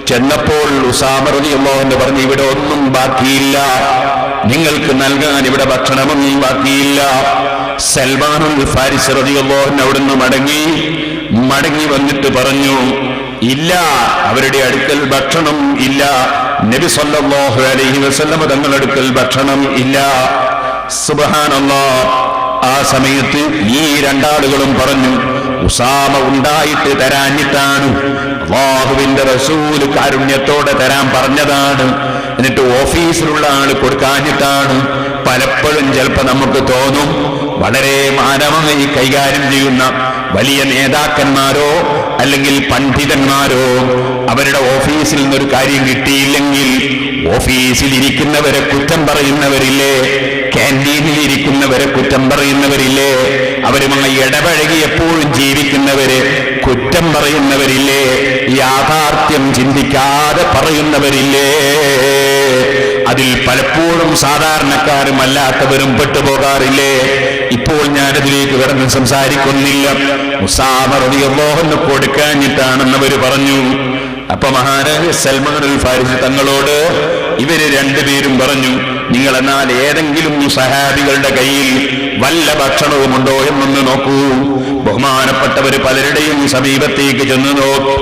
ചെന്നപ്പോൾ ഉസാമ റളിയല്ലാഹു അൻഹു പറഞ്ഞു, ഇവിടെ ഒന്നും ബാക്കിയില്ല, നിങ്ങൾക്ക് നൽകാൻ ഇവിടെ ഭക്ഷണമൊന്നും ബാക്കിയില്ല. സൽമാനുൽ ഫാരിസി റളിയല്ലാഹു അൻഹു അവിടുന്ന് മടങ്ങി വന്നിട്ട് പറഞ്ഞു, ഇല്ല, അവരുടെ അടുക്കൽ ഭക്ഷണം ഇല്ല. നബി സല്ലല്ലാഹു അലൈഹി വസല്ലം തങ്ങളുടെ അടുക്കൽ ഭക്ഷണം ഇല്ല. സുബ്ഹാനല്ലാഹ്. ആ സമയത്ത് ഈ രണ്ടാളുകളും പറഞ്ഞു, ഉസാമ ഉണ്ടായിട്ട് തരാഞ്ഞിട്ടാണ്, അല്ലാഹുവിന്റെ റസൂൽ കാരുണ്യത്തോടെ തരാൻ പറഞ്ഞതാണ്, എന്നിട്ട് ഓഫീസിലുള്ള ആള് കൊടുക്കാഞ്ഞിട്ടാണ്. പലപ്പോഴും ചിലപ്പോൾ നമുക്ക് തോന്നും, വളരെ മാനമായി കൈകാര്യം ചെയ്യുന്ന വലിയ നേതാക്കന്മാരോ അല്ലെങ്കിൽ പണ്ഡിതന്മാരോ അവരുടെ ഓഫീസിൽ നിന്നൊരു കാര്യം കിട്ടിയില്ലെങ്കിൽ ഓഫീസിൽ ഇരിക്കുന്നവരെ കുറ്റം പറയുന്നവരില്ലേ, ക്യാൻറ്റീനിൽ ഇരിക്കുന്നവരെ കുറ്റം പറയുന്നവരില്ലേ, അവരുമായി ഇടപഴകി എപ്പോഴും ജീവിക്കുന്നവരെ കുറ്റം പറയുന്നവരില്ലേ, യാഥാർത്ഥ്യം ചിന്തിക്കാതെ പറയുന്നവരില്ലേ, അതിൽ പലപ്പോഴും സാധാരണക്കാരും അല്ലാത്തവരും പെട്ടുപോകാറില്ലേ. ഇപ്പോൾ ഞാനതിലേക്ക് കടന്ന് സംസാരിക്കുന്നില്ല. ഉസാമ റളിയല്ലാഹു അൻഹു കൊടുക്കാഞ്ഞിട്ടാണെന്നവർ പറഞ്ഞു. അപ്പൊ മഹാനായ സൽമാനുൽ ഫാരിസി തങ്ങളോട് ഇവര് രണ്ടുപേരും പറഞ്ഞു, നിങ്ങൾ എന്നാൽ ഏതെങ്കിലും സഹാബികളുടെ കയ്യിൽ വല്ല ഭക്ഷണവുമുണ്ടോ എന്നൊന്ന് നോക്കൂ. ബഹുമാനപ്പെട്ടവര് പലരുടെയും സമീപത്തേക്ക് ചെന്ന് നോക്കി.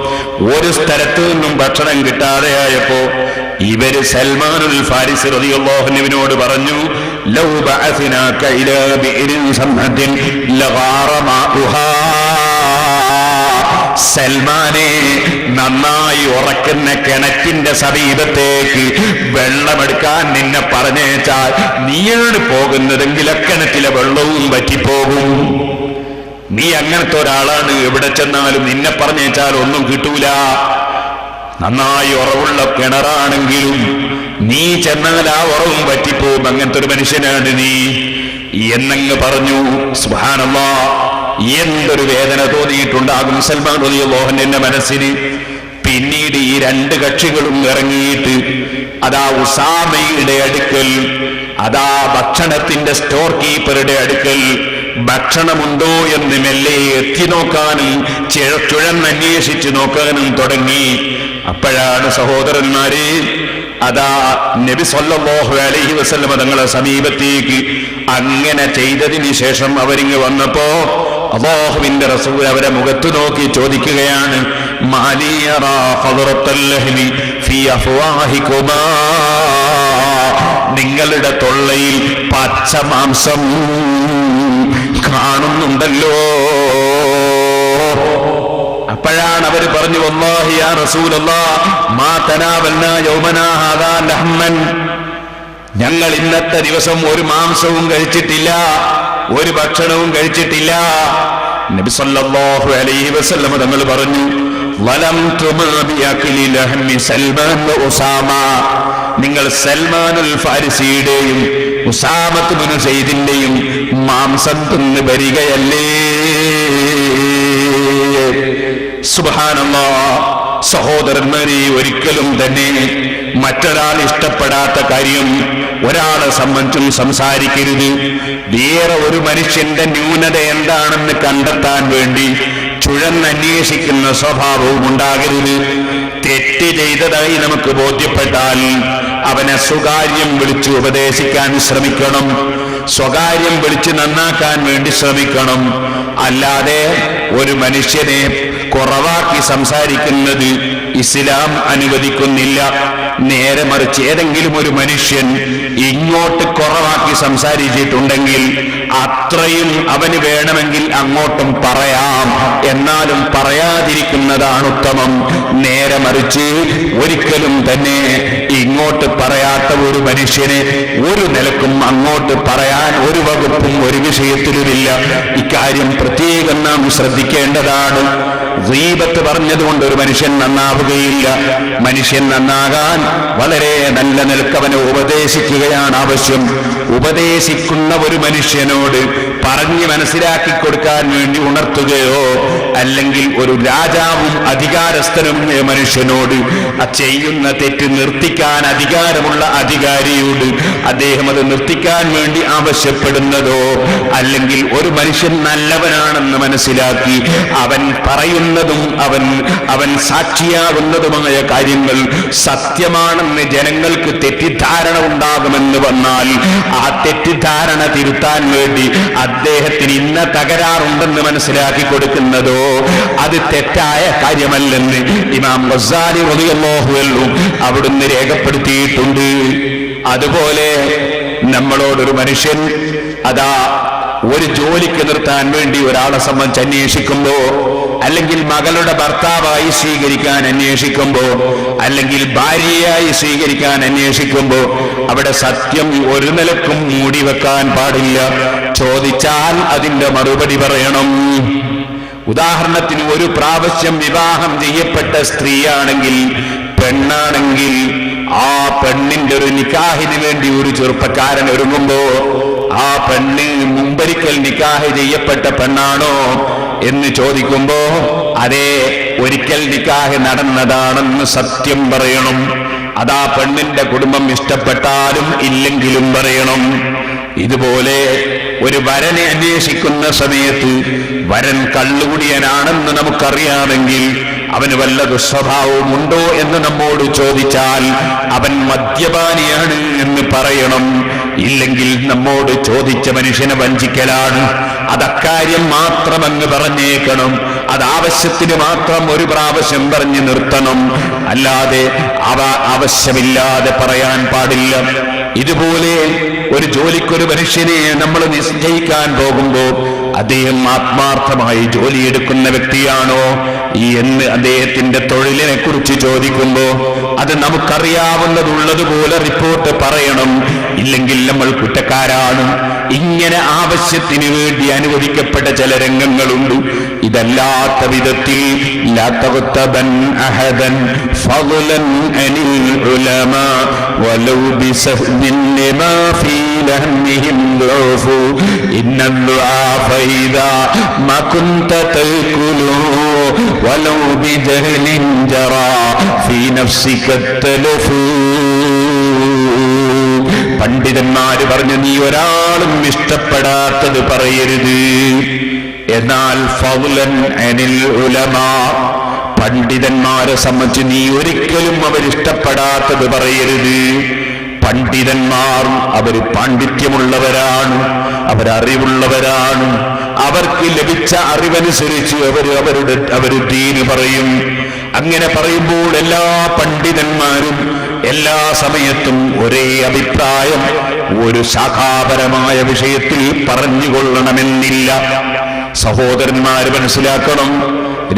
ഒരു സ്ഥലത്തു നിന്നും ഭക്ഷണം കിട്ടാതെയായപ്പോ ഇവര് സൽമാനുൽ ഫാരിസി റളിയല്ലാഹു അൻഹുവിനോട് പറഞ്ഞു, ലൗ ബഅസ്നാക ഇലാ ബിഇരിൻ സംഹദിൻ ലഗാറ മാഉഹാ. സൽമാനെ, നന്നായി ഉറക്കുന്ന കിണറ്റിന്റെ സമീപത്തേക്ക് വെള്ളമെടുക്കാൻ നിന്നെ പറഞ്ഞേച്ചാൽ നീയാണ് പോകുന്നതെങ്കിൽ കിണറ്റിലെ വെള്ളവും പറ്റിപ്പോകും. നീ അങ്ങനത്തെ ഒരാളാണ്, എവിടെ ചെന്നാലും നിന്നെ പറഞ്ഞേച്ചാൽ ഒന്നും കിട്ടൂല. നന്നായി ഉറവുള്ള കിണറാണെങ്കിലും നീ ചെന്നാൽ ആ ഉറവും പറ്റിപ്പോകും. അങ്ങനത്തെ ഒരു മനുഷ്യനാണ് നീ. എന്നങ്ങ് പറഞ്ഞു. സുബ്ഹാനല്ലാഹ്, എന്തൊരു വേദന തോന്നിയിട്ടുണ്ടാകും സൽമാൻ റളിയല്ലാഹു അൻഹുവിന്റെ മനസ്സിന്. പിന്നീട് ഈ രണ്ട് കക്ഷികളും ഇറങ്ങിയിട്ട് അതാ ഉസാമയുടെ അടുക്കൽ, അതാ ഭക്ഷണത്തിന്റെ സ്റ്റോർ കീപ്പറുടെ അടുക്കൽ ഭക്ഷണമുണ്ടോ എന്ന് മെല്ലെ എത്തി നോക്കാനും ചുഴന്നന്വേഷിച്ച് നോക്കാനും തുടങ്ങി. അപ്പോഴാണ് സഹോദരന്മാരെ അതാ നബി സല്ലല്ലാഹു അലൈഹി വസല്ലം തങ്ങളെ സമീപത്തേക്ക് അങ്ങനെ ചെയ്തതിന് ശേഷം അവരിങ്ങ് വന്നപ്പോ അല്ലാഹുവിന്റെ റസൂൽ അവരെ മുഖത്ത് നോക്കി ചോദിക്കുകയാണ്, നിങ്ങളുടെ തൊള്ളയിൽ പച്ച മാംസം കാണുന്നുണ്ടല്ലോ. അപ്പോഴാണ് അവർ പറഞ്ഞു, വല്ലാഹി യാ റസൂലല്ലാഹ് മാ തനാവൽനാ യൗമനാ ഹാദാ ലഹ്മൻ, ഞങ്ങൾ ഇന്നത്തെ ദിവസം ഒരു മാംസവും കഴിച്ചിട്ടില്ല, ഒരു ഭക്ഷണവും കഴിച്ചിട്ടില്ല. നബി സല്ലല്ലാഹു അലൈഹി വസല്ലം തങ്ങൾ പറഞ്ഞു, വലം തുമാ ബിഅഖ്ലി ലഹ്മി സൽമാൻ വ ഉസാമ, നിങ്ങൾ സൽമാനുൽ ഫാരിസിയുടെയും ഉസാമത്ത് ബിൻ സയ്യിദിന്റെയും മാംസം തിന്ന് വരികയല്ലേ. സുബ്ഹാനല്ലാഹ്. സഹോദരന്മാരെ, ഒരിക്കലും തന്നെ മറ്റൊരാൾ ഇഷ്ടപ്പെടാത്ത കാര്യം ഒരാളെ സംബന്ധിച്ചും സംസാരിക്കരുത്. വേറെ ഒരു മനുഷ്യന്റെ ന്യൂനത എന്താണെന്ന് കണ്ടെത്താൻ വേണ്ടി ചുഴന്നന്വേഷിക്കുന്ന സ്വഭാവവും ഉണ്ടാകരുത്. തെറ്റ് ചെയ്തതായി നമുക്ക് ബോധ്യപ്പെട്ടാൽ അവനെ സ്വകാര്യം വിളിച്ച് ഉപദേശിക്കാൻ ശ്രമിക്കണം, സ്വകാര്യം വിളിച്ച് നന്നാക്കാൻ വേണ്ടി ശ്രമിക്കണം. അല്ലാതെ ഒരു മനുഷ്യനെ കുറവാക്കി സംസാരിക്കുന്നത് ഇസ്ലാം അനുവദിക്കുന്നില്ല. നേരെ മറിച്ച് ഏതെങ്കിലും ഒരു മനുഷ്യൻ ഇങ്ങോട്ട് കുറവാക്കി സംസാരിച്ചിട്ടുണ്ടെങ്കിൽ അത്രയും അവന് വേണമെങ്കിൽ അങ്ങോട്ടും പറയാം, എന്നാലും പറയാതിരിക്കുന്നതാണ് ഉത്തമം. നേരെ മറിച്ച് ഒരിക്കലും തന്നെ ഇങ്ങോട്ട് പറയാത്ത ഒരു മനുഷ്യനെ ഒരു നിലക്കും അങ്ങോട്ട് പറയാൻ ഒരു വകുപ്പും ഒരു വിഷയത്തിലുമില്ല. ഇക്കാര്യം പ്രത്യേകം നാം ശ്രദ്ധിക്കേണ്ടതാണ്. ഗീബത്ത് പറഞ്ഞതുകൊണ്ട് ഒരു മനുഷ്യൻ നന്നാവുകയില്ല. മനുഷ്യൻ നന്നാകാൻ വളരെ നല്ല നിലക്കവനെ ഉപദേശിക്കുകയാണ് ആവശ്യം. ഉപദേശിക്കുന്ന ഒരു മനുഷ്യനോട് പറഞ്ഞ് മനസ്സിലാക്കി കൊടുക്കാൻ വേണ്ടി ഉണർത്തുകയോ, അല്ലെങ്കിൽ ഒരു രാജാവും അധികാരസ്ഥനും മനുഷ്യനോട് ചെയ്യുന്ന തെറ്റ് നിർത്തിക്കാൻ അധികാരമുള്ള അധികാരിയോട് അദ്ദേഹം അത് നിർത്തിക്കാൻ വേണ്ടി ആവശ്യപ്പെടുന്നതോ, അല്ലെങ്കിൽ ഒരു മനുഷ്യൻ നല്ലവനാണെന്ന് മനസ്സിലാക്കി അവൻ പറയുന്നതും അവൻ സാക്ഷിയാകുന്നതുമായ കാര്യങ്ങൾ സത്യമാണെന്ന് ജനങ്ങൾക്ക് തെറ്റിദ്ധാരണ ഉണ്ടാകുമെന്ന് വന്നാൽ ആ തെറ്റിദ്ധാരണ തിരുത്താൻ വേണ്ടി അദ്ദേഹത്തിന് ഇന്ന തകരാറുണ്ടെന്ന് മനസ്സിലാക്കി കൊടുക്കുന്നതോ അത് തെറ്റായ കാര്യമല്ലെന്ന് ഇമാം ഗസാലി റളിയല്ലാഹു അൻഹു അവിടുന്ന് രേഖപ്പെടുത്തിയിട്ടുണ്ട്. അതുപോലെ നമ്മളോടൊരു മനുഷ്യൻ അതാ ഒരു ജോലിക്ക് നിർത്താൻ വേണ്ടി ഒരാളെ സംബന്ധിച്ച് അന്വേഷിക്കുമ്പോ, അല്ലെങ്കിൽ മകളുടെ ഭർത്താവായി സ്വീകരിക്കാൻ അന്വേഷിക്കുമ്പോ, അല്ലെങ്കിൽ ഭാര്യയായി സ്വീകരിക്കാൻ അന്വേഷിക്കുമ്പോ അവിടെ സത്യം ഒരു നിലക്കും മൂടി വെക്കാൻ പാടില്ല. ചോദിച്ചാൽ അതിന്റെ മറുപടി പറയണം. ഉദാഹരണത്തിന്, ഒരു പ്രാവശ്യം വിവാഹം ചെയ്യപ്പെട്ട സ്ത്രീയാണെങ്കിൽ, പെണ്ണാണെങ്കിൽ, ആ പെണ്ണിന്റെ ഒരു നിക്കാഹിന് വേണ്ടി ഒരു ചെറുപ്പക്കാരൻ ഒരുങ്ങുമ്പോ ആ പെണ്ണ് മുമ്പൊരിക്കൽ നിക്കാഹ് ചെയ്യപ്പെട്ട പെണ്ണാണോ എന്ന് ചോദിക്കുമ്പോ അതേ, ഒരിക്കൽ നിക്കാഹ് നടന്നതാണെന്ന് സത്യം പറയണം. അതാ പെണ്ണിന്റെ കുടുംബം ഇഷ്ടപ്പെട്ടാലും ഇല്ലെങ്കിലും പറയണം. ഇതുപോലെ ഒരു വരനെ അന്വേഷിക്കുന്ന സമയത്ത് വരൻ കള്ളുകുടിയനാണെന്ന് നമുക്കറിയാമെങ്കിൽ അവന് വല്ല ദുസ്വഭാവവും ഉണ്ടോ എന്ന് നമ്മോട് ചോദിച്ചാൽ അവൻ മദ്യപാനിയാണ് എന്ന് പറയണം. ഇല്ലെങ്കിൽ നമ്മോട് ചോദിച്ച മനുഷ്യനെ വഞ്ചിക്കലാണ്. അതക്കാര്യം മാത്രമങ്ങ് പറഞ്ഞേക്കണം. അതാവശ്യത്തിന് മാത്രം ഒരു പ്രാവശ്യം പറഞ്ഞ് നിർത്തണം. അല്ലാതെ അവ ആവശ്യമില്ലാതെ പറയാൻ പാടില്ല. ഇതുപോലെ ഒരു ജോലിക്കൊരു മനുഷ്യനെ നമ്മൾ നിശ്ചയിക്കാൻ പോകുമ്പോ അദ്ദേഹം ആത്മാർത്ഥമായി ജോലിയെടുക്കുന്ന വ്യക്തിയാണോ എന്ന് അദ്ദേഹത്തിന്റെ തൊഴിലിനെ കുറിച്ച് ചോദിക്കുമ്പോ അത് നമുക്കറിയാവുന്നതുള്ളതുപോലെ റിപ്പോർട്ട് പറയണം, ഇല്ലെങ്കിൽ നമ്മൾ കുറ്റക്കാരാണ്. ഇങ്ങനെ ആവശ്യത്തിന് വേണ്ടി അനുവദിക്കപ്പെട്ട ചില രംഗങ്ങളുണ്ട്. ഇതല്ലാത്ത വിധത്തിൽ ലാ തഗ്തബൻ അഹദൻ ഫളൻ അനിൽ ഉലമാ വലൗ ബിസഹ്ബിൻ ലിമാ ഫീ ലഹ്മിഹിം ദുഅഫു ഇന്നൽ ദുആഫ ഇദാ മാ കുൻത തൽകുലു വലൗ ബിജഹ്ലിൻ ജറാ ഫീ നഫ്സിക തലഫു. പണ്ഡിതന്മാര് പറഞ്ഞു, നീ ഒരാളും ഇഷ്ടപ്പെടാത്തത് പറയരുത്. എന്നാൽ ഫളൻ അനിൽ ഉലമാ, പണ്ഡിതന്മാരെ സംബന്ധിച്ച് നീ ഒരിക്കലും അവരിഷ്ടപ്പെടാത്തത് പറയരുത്. പണ്ഡിതന്മാർ അവര് പാണ്ഡിത്യമുള്ളവരാണ്, അവരറിവുള്ളവരാണ്. അവർക്ക് ലഭിച്ച അറിവനുസരിച്ച് അവര് ദീന് പറയും. അങ്ങനെ പറയുമ്പോൾ എല്ലാ പണ്ഡിതന്മാരും എല്ലാ സമയത്തും ഒരേ അഭിപ്രായം ഒരു ശാഖാപരമായ വിഷയത്തിൽ പറഞ്ഞുകൊള്ളണമെന്നില്ല. സഹോദരന്മാര് മനസ്സിലാക്കണം.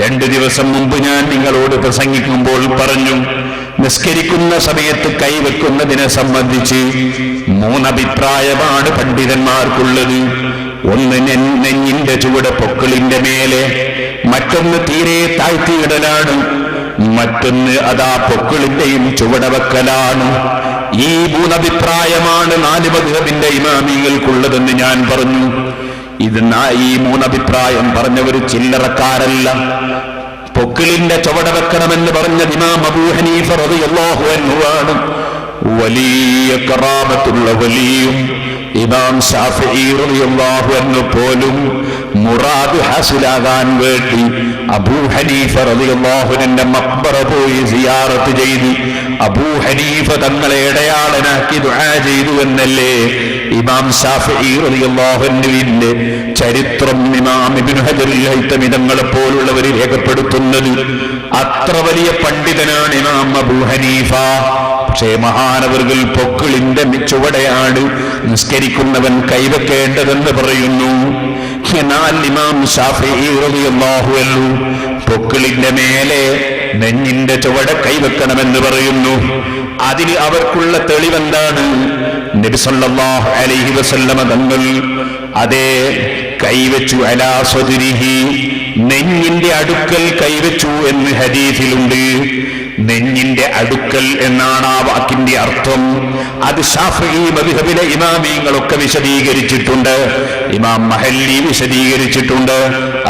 2 ദിവസം മുമ്പ് ഞാൻ നിങ്ങളോട് പ്രസംഗിക്കുമ്പോൾ പറഞ്ഞു, നിസ്കരിക്കുന്ന സമയത്ത് കൈവെക്കുന്നതിനെ സംബന്ധിച്ച് 3 അഭിപ്രായമാണ് പണ്ഡിതന്മാർക്കുള്ളത്. ഒന്ന് നെഞ്ഞിന്റെ ചുവട് പൊക്കിളിന്റെ മേലെ, മറ്റൊന്ന് തീരെ താഴ്ത്തിയിടലാണ്, മറ്റൊന്ന് അതാ പൊക്കിളിന്റെയും ചുവടവെക്കലാണ്. ഈ 3 അഭിപ്രായമാണ് 4 മദ്ഹബിന്റെ ഇമാമികൾക്കുള്ളതെന്ന് ഞാൻ പറഞ്ഞു. ഈ 3 അഭിപ്രായം പറഞ്ഞവർ ചില്ലറക്കാരല്ല. പൊക്കിളിന്റെ ചുവട വെക്കണമെന്ന് പറഞ്ഞ ഇമാം അബൂ ഹനീഫ റളിയല്ലാഹു അൻഹു ആണ്. വലിയ കറാമത്തുള്ള വലിയും ഇമാം ശാഫിഈ റളിയല്ലാഹു അൻഹു പോലും മുറാദ് ഹാസിലാകാൻ വേണ്ടി അബൂ ഹനീഫ റളിയല്ലാഹു അൻഹുവിന്റെ മഖ്ബറ പോയി സിയാറത്ത് ചെയ്തു. അബൂ ഹനീഫ തങ്ങളെ ഇടയാളനാക്കി ദുആ ചെയ്തു എന്നല്ലേ ഇമാം ശാഫിഈ റളിയല്ലാഹു അൻഹുവിന്റെ ചരിത്രം ഇമാം ഇബ്നു ഹജറുൽ ഹൈതമി തങ്ങളെ പോലുള്ളവർ രേഖപ്പെടുത്തുന്നത്. അത്ര വലിയ പണ്ഡിതനാണ് ഇമാം അബൂ ഹനീഫ. പക്ഷേ മഹാനവറുകൾ പൊക്കിളിന്റെ ചുവടെയാണ് നിസ്കരിക്കുന്നവൻ കൈവെക്കേണ്ടതെന്ന് പറയുന്നു. എന്നാൽ ഇമാം ശാഫിഈ റളിയല്ലാഹു അൻഹു പൊക്കിളിന്റെ മേലെ നെഞ്ഞിന്റെ ചുവടെ കൈവെക്കണമെന്ന് പറയുന്നു. അതിന് അവർക്കുള്ള തെളിവെന്താണ്? നബി സല്ലല്ലാഹു അലൈഹി വസല്ലമ തങ്ങൾ അതേ കൈവച്ചു അലാ സദ്രിഹി, നെഞ്ഞിന്റെ അടുക്കൽ കൈവച്ചു എന്ന് ഹദീസിലുണ്ട്. നെഞ്ഞിന്റെ അടുക്കൽ എന്നാണ് ആ വാക്കിന്റെ അർത്ഥം. അത് ശാഫിഈ മദ്ഹബിലെ ഇമാമിങ്ങളൊക്കെ വിശദീകരിച്ചിട്ടുണ്ട്. ഇമാം മഹല്ലി വിശദീകരിച്ചിട്ടുണ്ട്.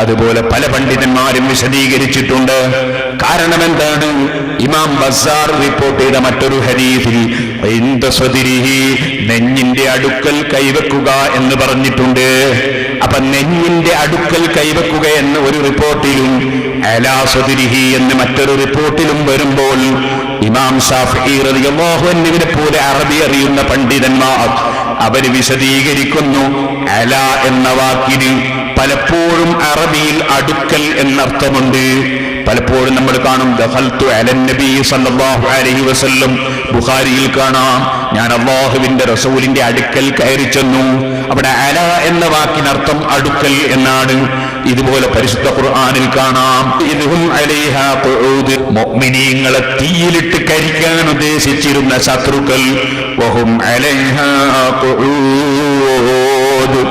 അതുപോലെ പല പണ്ഡിതന്മാരും വിശദീകരിച്ചിട്ടുണ്ട്. കാരണം എന്താണ്? ഇമാം ബസ്സാർ റിപ്പോർട്ട് ചെയ്ത മറ്റൊരു ഹദീസിൽ ഇൻദ സദ്രിഹി, നെഞ്ഞിന്റെ അടുക്കൽ കൈവെക്കുക എന്ന് പറഞ്ഞിട്ടുണ്ട്. അപ്പൊ നെഞ്ഞിന്റെ അടുക്കൽ കൈവെക്കുക എന്ന ഒരു റിപ്പോർട്ടിലും അലാ സദ്രിഹി എന്ന് മറ്റൊരു റിപ്പോർട്ടിലും വരുമ്പോൾ ഇമാം ശാഫിഈ റളിയല്ലാഹു അൻഹുവിനെ പോലെ അറബി അറിയുന്ന പണ്ഡിതന്മാർ അവര് വിശദീകരിക്കുന്നു, അല എന്ന വാക്കിന് പലപ്പോഴും അറബിയിൽ അടുക്കൽ എന്നർത്ഥമുണ്ട്. പലപ്പോഴും നമ്മൾ കാണും ദഖൽതു അലൻ നബി സല്ലല്ലാഹു അലൈഹി വസല്ലം, ബുഖാരിയിൽ കാണാം ഞാൻ അല്ലാഹുവിന്റെ റസൂലിന്റെ അടുക്കൽ കയറി ചെന്നു. അവിടെ അല എന്ന വാക്കിനർത്ഥം അടുക്കൽ എന്നാണ്. ഇതുപോലെ പരിശുദ്ധ ഖുർആനിൽ കാണാം ഇദ്ഹും അലൈഹാ ഖുഊദ്, മുഅ്മിനീങ്ങളെ തീയിലിട്ട് കരിക്കാൻ ഉദ്ദേശിച്ചിരുന്ന ശത്രുക്കൾ വഹും അലൈഹാ ഖുഊദ്,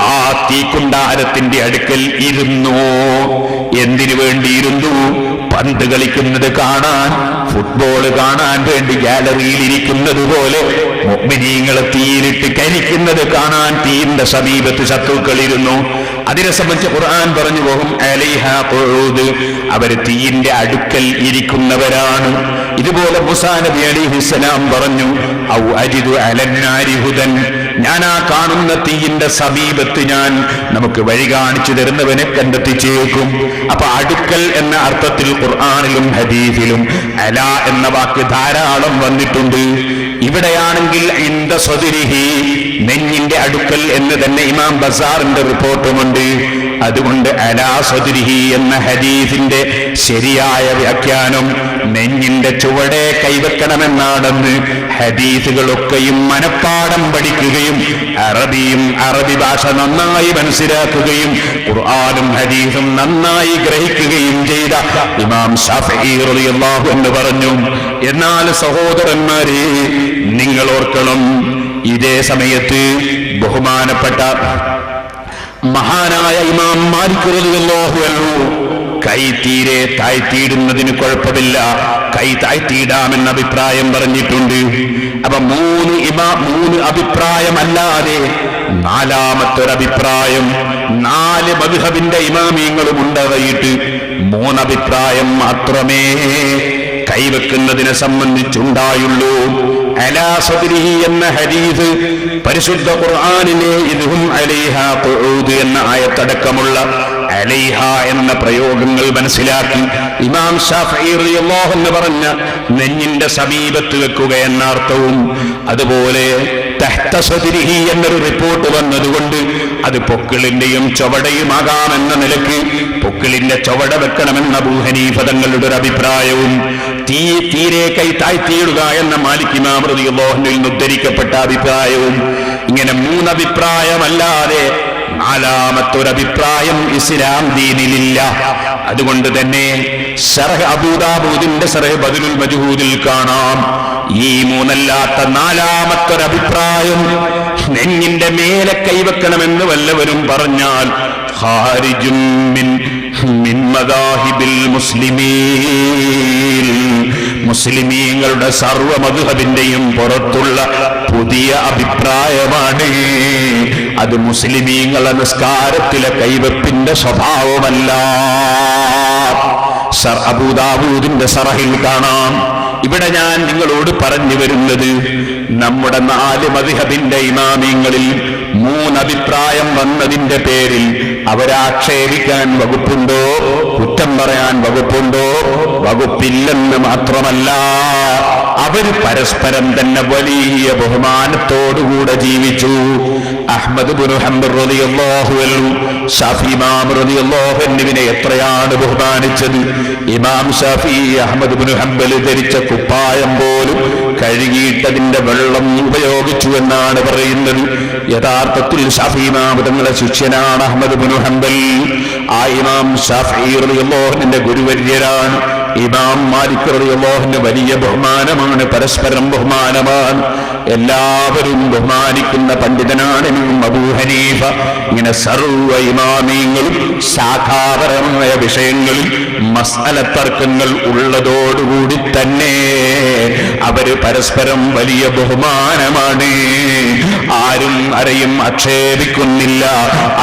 ആ തീക്കുണ്ടാരത്തിന്റെ അടുക്കൽ ഇരുന്നു. എന്തിനു വേണ്ടിയിരുന്നു? പന്ത് കളിക്കുന്നത് കാണാൻ, ഫുട്ബോൾ കാണാൻ വേണ്ടി ഗാലറിയിൽ ഇരിക്കുന്നത് പോലെ മുഅ്മിനീങ്ങളെ തീയിലിട്ട് കരിക്കുന്നത് കാണാൻ തീയിന്റെ സമീപത്ത് ശത്രുക്കളിരുന്നു. അതിനെ സംബന്ധിച്ച് ഖുർആൻ പറഞ്ഞു വഹും അലൈഹാ ഖുഊദ്, അവർ തീയിന്റെ അടുക്കൽ ഇരിക്കുന്നവരാണ്. ഇതുപോലെ മൂസാ നബി അലൈഹിസ്സലാം പറഞ്ഞു ഔ അജിദു അലന്നാരി ഹുദൻ, ഞാൻ ആ കാണുന്ന തീയിന്റെ സമീപത്ത് ഞാൻ നമുക്ക് വഴി കാണിച്ചു തരുന്നവനെ കണ്ടെത്തിച്ചേക്കും. അപ്പൊ അടുക്കൽ എന്ന അർത്ഥത്തിൽ ഖുർആനിലും ഹദീസിലും അല എന്ന വാക്ക് ധാരാളം വന്നിട്ടുണ്ട്. ഇവിടെയാണെങ്കിൽ ഇൻദ സദ്രിഹി, നെഞ്ഞിന്റെ അടുക്കൽ എന്ന് തന്നെ ഇമാം ബസാറിന്റെ റിപ്പോർട്ടുമുണ്ട്. അതുകൊണ്ട് അലാ സദ്രിഹി എന്ന ഹദീസിന്റെ ശരിയായ വ്യാഖ്യാനം നെഞ്ഞിന്റെ ചുവടെ കൈവെക്കണമെന്നാണെന്ന് ഹദീസുകളൊക്കെയും മനഃപ്പാഠം പഠിക്കുകയും അറബി ഭാഷ നന്നായി മനസ്സിലാക്കുകയും ഖുർആനും ഹദീസും നന്നായി ഗ്രഹിക്കുകയും ചെയ്ത ഇമാം ശാഫിഈ റളിയല്ലാഹു അൻഹു പറഞ്ഞു, എന്നാൽ സഹോദരന്മാരെ, നിങ്ങൾ ഓർക്കണം, ഇതേ സമയത്ത് ബഹുമാനപ്പെട്ട മഹാനായ ഇമാം മാലിക് റളിയല്ലാഹു അൻഹു കൈ തീരെ താഴ്ത്തിയിടുന്നതിന് കുഴപ്പമില്ല, കൈ താഴ്ത്തിയിടാമെന്ന അഭിപ്രായം പറഞ്ഞിട്ടുണ്ട്. അപ്പൊ മൂന്ന് അഭിപ്രായമല്ലാതെ നാലാമത്തൊരഭിപ്രായം 4 മദ്ഹബിന്റെ ഇമാമിയങ്ങളും ഉണ്ടായിട്ട് 3 അഭിപ്രായം മാത്രമേ കൈവെക്കുന്നതിനെ സംബന്ധിച്ചുണ്ടായുള്ളൂ. അലാ സദ്രിഹി എന്ന ഹദീസ് പരിശുദ്ധ ഖുർആനിലെ ഇദ്ഹും അലൈഹാ ഖുഊദ് എന്ന ആയത്തടക്കമുള്ള അലൈഹ എന്ന പ്രയോഗങ്ങൾ മനസ്സിലാക്കി ഇമാം ശാഫിഈ റളിയല്ലാഹു അൻഹു പറഞ്ഞ നെഞ്ഞിന്റെ സമീപത്ത് വെക്കുക എന്ന അർത്ഥവും, അതുപോലെ തഹ്ത സദ്രിഹി എന്നൊരു റിപ്പോർട്ട് വന്നതുകൊണ്ട് അത് പൊക്കിളിന്റെയും ചുവടയുമാകാമെന്ന നിലയ്ക്ക് പൊക്കിളിന്റെ ചുവട വെക്കണമെന്ന അബൂ ഹനീഫ തങ്ങളുടെ ഒരു അഭിപ്രായവും, തീരെ കൈ താഴ്ത്തിയിടുക എന്ന മാലിക് ഇമാം റളിയല്ലാഹു അൻഹുവിൽ നിന്ന് ഉദ്ധരിക്കപ്പെട്ട അഭിപ്രായവും, ഇങ്ങനെ 3 അഭിപ്രായമല്ലാതെ 4മത്തൊരഭിപ്രായം ഇസ്ലാം ദീനിലില്ല. അതുകൊണ്ട് തന്നെ ശർഹ് അബൂ ദാവൂദിന്റെ ശർഹ് ബദലുൽ മജ്ഹൂദിൽ കാണാം, ഈ 3അല്ലാത്ത 4മത്തൊരഭിപ്രായം നെഞ്ഞിന്റെ മേലെ കൈവെക്കണമെന്ന് വല്ലവരും പറഞ്ഞാൽ ഖാരിജും മിൻ മദാഹിബിൽ മുസ്ലിമീൻ, മുസ്ലിമീങ്ങളുടെ സർവ മദ്ഹബിന്റെയും പുറത്തുള്ള പുതിയ അഭിപ്രായമാണ്. അത് മുസ്ലിമീങ്ങളുടെ നിസ്കാരത്തിലെ കൈവെപ്പിന്റെ സ്വഭാവമല്ല. അബൂ ദാവൂദിന്റെ ശറഹിൽ കാണാം. ഇവിടെ ഞാൻ നിങ്ങളോട് പറഞ്ഞു വരുന്നത്, നമ്മുടെ 4 മദ്ഹബിന്റെ ഇമാമിങ്ങളിൽ 3 അഭിപ്രായം വന്നതിന്റെ പേരിൽ അവരാക്ഷേപിക്കാൻ വകുപ്പുണ്ടോ, കുറ്റം പറയാൻ വകുപ്പുണ്ടോ? വകുപ്പില്ലെന്ന് മാത്രമല്ല, അവർ പരസ്പരം തന്നെ വലിയ ബഹുമാനത്തോടുകൂടെ ജീവിച്ചു. അഹ്മദ് ഇബ്നു ഹംബൽ റളിയല്ലാഹു അൻഹു ശാഫിഈ ഇമാം റളിയല്ലാഹു അൻഹുവിനെ എത്രയാണ് ബഹുമാനിച്ചത്. ഇമാം ശാഫിഈ അഹ്മദ് ഇബ്നു ഹംബൽ ധരിച്ച കുപ്പായം പോലും കഴുകിയിട്ടതിന്റെ വെള്ളം ഉപയോഗിച്ചു എന്നാണ് പറയുന്നത്. യഥാർത്ഥത്തിൽ ശാഫിഈ ഇമാം തങ്ങളുടെ ശിഷ്യനാണ് അഹ്മദ് ഇബ്നു ഹംബൽ. ആ ഇമാം ശാഫിഈ റളിയല്ലാഹു അൻഹുവിന്റെ ഗുരുവര്യരാണ്. ഇമാം മാലിക് റളിയല്ലാഹു അൻഹു വലിയ ബഹുമാനമാണ്, പരസ്പരം ബഹുമാനമാണ്. എല്ലാവരും ബഹുമാനിക്കുന്ന പണ്ഡിതനാണ് അബൂ ഹനീഫ. ഇങ്ങനെ സർവ്വ ഇമാമിയങ്ങളും ശാഖാപരമായ വിഷയങ്ങളിൽ മസ്അല തർക്കങ്ങൾ ഉള്ളതോടുകൂടി തന്നെ അവര് പരസ്പരം വലിയ ബഹുമാനമാണ്. ആരും ആരെയും ആക്ഷേപിക്കുന്നില്ല,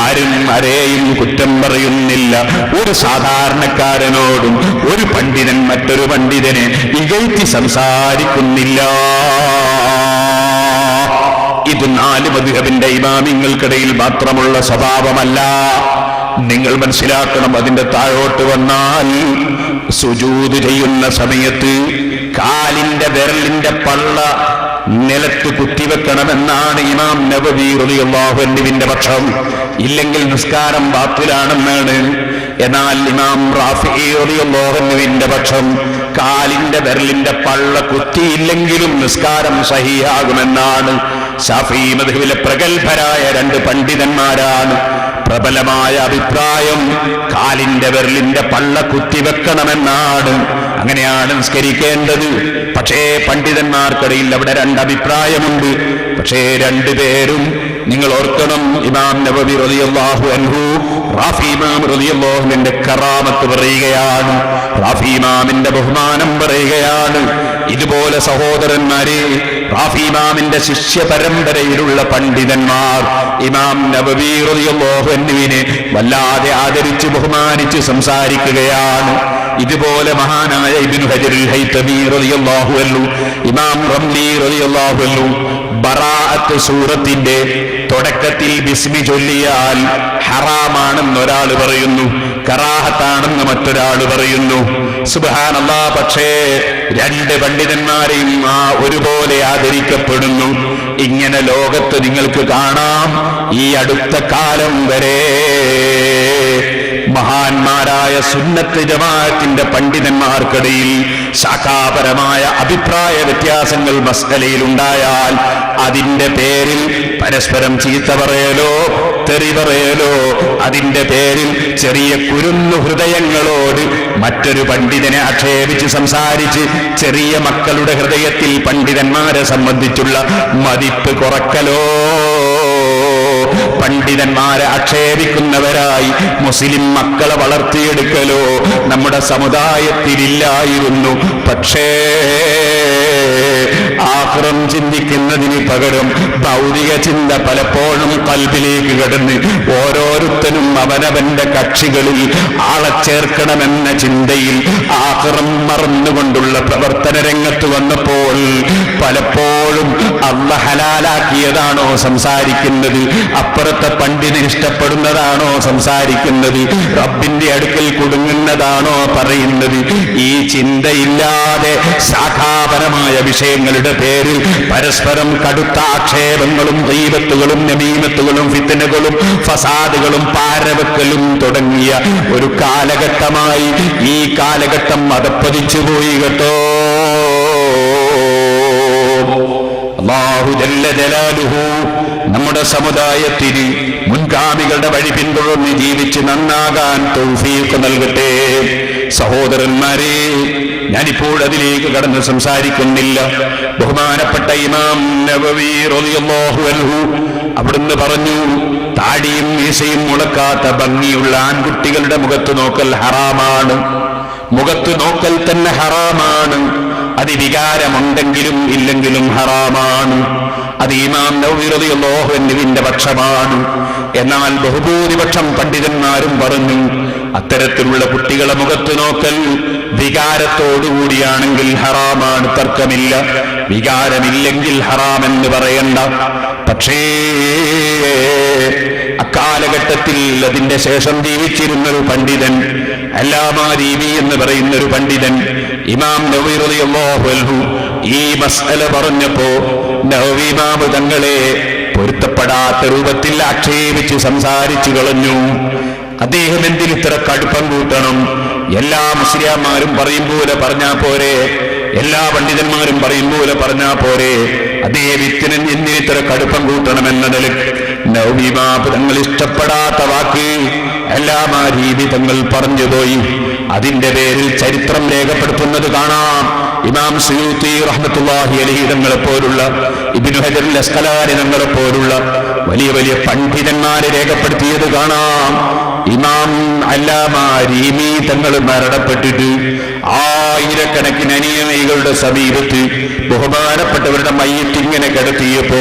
ആരും ആരെയും കുറ്റം പറയുന്നില്ല. ഒരു സാധാരണക്കാരനോടും ഒരു പണ്ഡിതൻ മറ്റൊരു പണ്ഡിതനെ ഇകഴ്ത്തി സംസാരിക്കുന്നില്ല. ഇത് 4 മദ്ഹബിന്റെ ഇമാമിങ്ങൾക്കിടയിൽ മാത്രമുള്ള സ്വഭാവമല്ല. നിങ്ങൾ മനസ്സിലാക്കണം. അതിന്റെ താഴോട്ട് വന്നാൽ സുജൂദ് ചെയ്യുന്ന സമയത്ത് കാലിന്റെ വിരലിന്റെ പള്ള നിലത്ത് കുത്തിവെക്കണമെന്നാണ് ഇമാം നബവി റളിയല്ലാഹു അൻഹുവിന്റെ പക്ഷം. ഇല്ലെങ്കിൽ നിസ്കാരം ബാത്തിലാണെന്നാണ്. എന്നാൽ ഇമാം റാഫിഈ റളിയല്ലാഹു അൻഹുവിന്റെ പക്ഷം കാലിന്റെ വിരലിന്റെ പള്ള കുത്തിയില്ലെങ്കിലും നിസ്കാരം സഹീഹാകുമെന്നാണ്. ശാഫിഈ മദ്ഹബിലെ പ്രഗത്ഭരായ 2 പണ്ഡിതന്മാരാണ്. പ്രബലമായ അഭിപ്രായം കാലിന്റെ വിരലിന്റെ പള്ള കുത്തിവെക്കണമെന്നാണ്. അങ്ങനെയാണ് നിസ്കരിക്കേണ്ടത്. പക്ഷേ പണ്ഡിതന്മാർക്കിടയിൽ അവിടെ 2 അഭിപ്രായമുണ്ട്. പക്ഷേ 2 പേരും നിങ്ങൾ ഓർക്കണം, ഇമാം നബവി റളിയല്ലാഹു അൻഹു റാഫി ഇമാം റളിയല്ലാഹു അൻഹുവിന്റെ കറാമത്ത് പറയുകയാണ്, റാഫി ഇമാമിന്റെ ബഹുമാനം പറയുകയാണ്. ഇതുപോലെ സഹോദരന്മാരെ, റാഫി ഇമാമിന്റെ ശിഷ്യ പരമ്പരയിലുള്ള പണ്ഡിതന്മാർ ഇമാം നബവി റളിയല്ലാഹു അൻഹുവിനെ വല്ലാതെ ആദരിച്ച് ബഹുമാനിച്ച് സംസാരിക്കുകയാണ്. ഇതുപോലെ മഹാനായ ഇബ്നു ഹജറുൽ ഹൈതമി റളിയല്ലാഹു അൻഹു, ഇമാം റംലി റളിയല്ലാഹു അൻഹു ബറാഅത്ത് സൂറത്തിന്റെ തുടക്കത്തിൽ ബിസ്മി ചൊല്ലിയാൽ ഹറാമാണെന്ന് ഒരാൾ പറയുന്നു, കറാഹത്താണെന്ന് മറ്റൊരാൾ പറയുന്നു. സുബ്ഹാനല്ലാഹ്. പക്ഷേ 2 പണ്ഡിതന്മാരെയും ഒരുപോലെ ആദരിക്കപ്പെടുന്നു. ഇങ്ങനെ ലോകത്ത് നിങ്ങൾക്ക് കാണാം. ഈ അടുത്ത കാലം വരെ മഹാന്മാരായ സുന്നത്ത് ജമാഅത്തിന്റെ പണ്ഡിതന്മാർക്കിടയിൽ ശാഖാപരമായ അഭിപ്രായ വ്യത്യാസങ്ങൾ മസ്അലയിൽ ഉണ്ടായാൽ അതിന്റെ പേരിൽ പരസ്പരം ചീത്ത പറയലോ തെറി പറയലോ, അതിന്റെ പേരിൽ ചെറിയ കുരുന്നു ഹൃദയങ്ങളോട് മറ്റൊരു പണ്ഡിതനെ ആക്ഷേപിച്ച് സംസാരിച്ച് ചെറിയ മക്കളുടെ ഹൃദയത്തിൽ പണ്ഡിതന്മാരെ സംബന്ധിച്ചുള്ള മതിപ്പ് കുറക്കലോ, പണ്ഡിതന്മാരെ ആക്ഷേപിക്കുന്നവരായി മുസ്ലിം മക്കളെ വളർത്തിയെടുക്കലോ നമ്മുടെ സമുദായത്തിലില്ലായിരുന്നു. പക്ഷേ ആഖിറം ചിന്തിക്കുന്നതിന് പകരം ഭൗതിക ചിന്ത പലപ്പോഴും ഖൽബിലേക്ക് കടന്ന് ഓരോരുത്തരും അവനവന്റെ കക്ഷികളിൽ ആളെ ചേർക്കണമെന്ന ചിന്തയിൽ ആഖിറം മറന്നുകൊണ്ടുള്ള പ്രവർത്തന രംഗത്ത് വന്നപ്പോൾ പലപ്പോഴും അല്ലാഹ് ഹലാലാക്കിയതാണോ സംസാരിക്കുന്നത്, അപ്പുറത്തെ പണ്ഡിതന് ഇഷ്ടപ്പെടുന്നതാണോ സംസാരിക്കുന്നത്, റബ്ബിന്റെ അടുക്കൽ കുടുങ്ങുന്നതാണോ പറയുന്നത്? ഈ ചിന്തയില്ലാതെ ശാഖാപരമായ വിഷയങ്ങളുടെ പേരിൽ പരസ്പരം കടുത്ത ആക്ഷേപങ്ങളും ഗീബത്തുകളും നമീമത്തുകളും ഫിത്നകളും ഫസാദുകളും പാരവെക്കലും തുടങ്ങിയ ഒരു കാലഘട്ടമായി ഈ കാലഘട്ടം അതപ്പതിച്ചു പോയി കേട്ടോ. അല്ലാഹു ജല്ല ജലാലുഹു നമ്മുടെ സമുദായത്തിന് മുൻഗാമികളുടെ വഴി പിന്തുടർന്ന് ജീവിച്ച് നന്നാകാൻ തൗഫീഖ് നൽകട്ടെ. സഹോദരന്മാരെ, ഞാനിപ്പോൾ അതിലേക്ക് കടന്ന് സംസാരിക്കുന്നില്ല. ബഹുമാനപ്പെട്ട ഇമാം നവവി റളിയല്ലാഹു അൻഹു അവിടുന്ന് പറഞ്ഞു, താടിയും മീശയും മുളക്കാത്ത ഭംഗിയുള്ള ആൺകുട്ടികളുടെ മുഖത്ത് നോക്കൽ ഹറാമാണ്. മുഖത്ത് നോക്കൽ തന്നെ ഹറാമാണ്. അത് വികാരമുണ്ടെങ്കിലും ഇല്ലെങ്കിലും ഹറാമാണ്. അത് ഇമാം നവവി റളിയല്ലാഹു അൻഹുവിന്റെ പക്ഷമാണ്. എന്നാൽ ബഹുഭൂരിപക്ഷം പണ്ഡിതന്മാരും പറഞ്ഞു, അത്തരത്തിലുള്ള കുട്ടികളെ മുഖത്ത് നോക്കൽ വികാരത്തോടുകൂടിയാണെങ്കിൽ ഹറാമാണ്, തർക്കമില്ല. വികാരമില്ലെങ്കിൽ ഹറാമെന്ന് പറയണ്ട. പക്ഷേ അക്കാലഘട്ടത്തിൽ അതിന്റെ ശേഷം ജീവിച്ചിരുന്നൊരു പണ്ഡിതൻ, അല്ലാമാ രീമി എന്ന് പറയുന്നൊരു പണ്ഡിതൻ, ഇമാം നവവി റളിയല്ലാഹു അൻഹു ഈ മസ്അല പറഞ്ഞപ്പോ നവവി ഇമാം തങ്ങളെ പൊരുത്തപ്പെടാത്ത രൂപത്തിൽ ആക്ഷേപിച്ച് സംസാരിച്ചു കളഞ്ഞു. അദ്ദേഹം എന്തിനിത്ര കടുപ്പം കൂട്ടണം? എല്ലാ മുസ്ലിയാന്മാരും പറയും പോലെ പറഞ്ഞാ പോരെ, എല്ലാ പണ്ഡിതന്മാരും പറയും പോലെ പറഞ്ഞാ പോരെ? അദ്ദേഹത്തിന് എന്തിനിത്ര കടുപ്പം കൂട്ടണമെന്നതിൽ നവവി ഇമാം തങ്ങൾ ഇഷ്ടപ്പെടാത്ത വാക്ക് അല്ലാമാ രീമി തങ്ങൾ പറഞ്ഞുപോയി. അതിന്റെ പേരിൽ ചരിത്രം രേഖപ്പെടുത്തുന്നത് കാണാം. ഇമാം സുയൂത്തി റഹ്മത്തുള്ളാഹി അലൈഹി തങ്ങളെ പോലുള്ള, ഇബ്നു ഹജറുൽ അസ്ഖലാനി തങ്ങളെ പോലുള്ള വലിയ വലിയ പണ്ഡിതന്മാരെ രേഖപ്പെടുത്തിയത് കാണാം. ഇമാം അല്ലാമാ രീമി തങ്ങൾ മരണപ്പെട്ടിട്ട് ആയിരക്കണക്കിന് അനുയായികളുടെ സമീപത്ത് ബഹുമാനപ്പെട്ടവരുടെ മയ്യിത്ത് ഇങ്ങനെ കിടത്തിയപ്പോ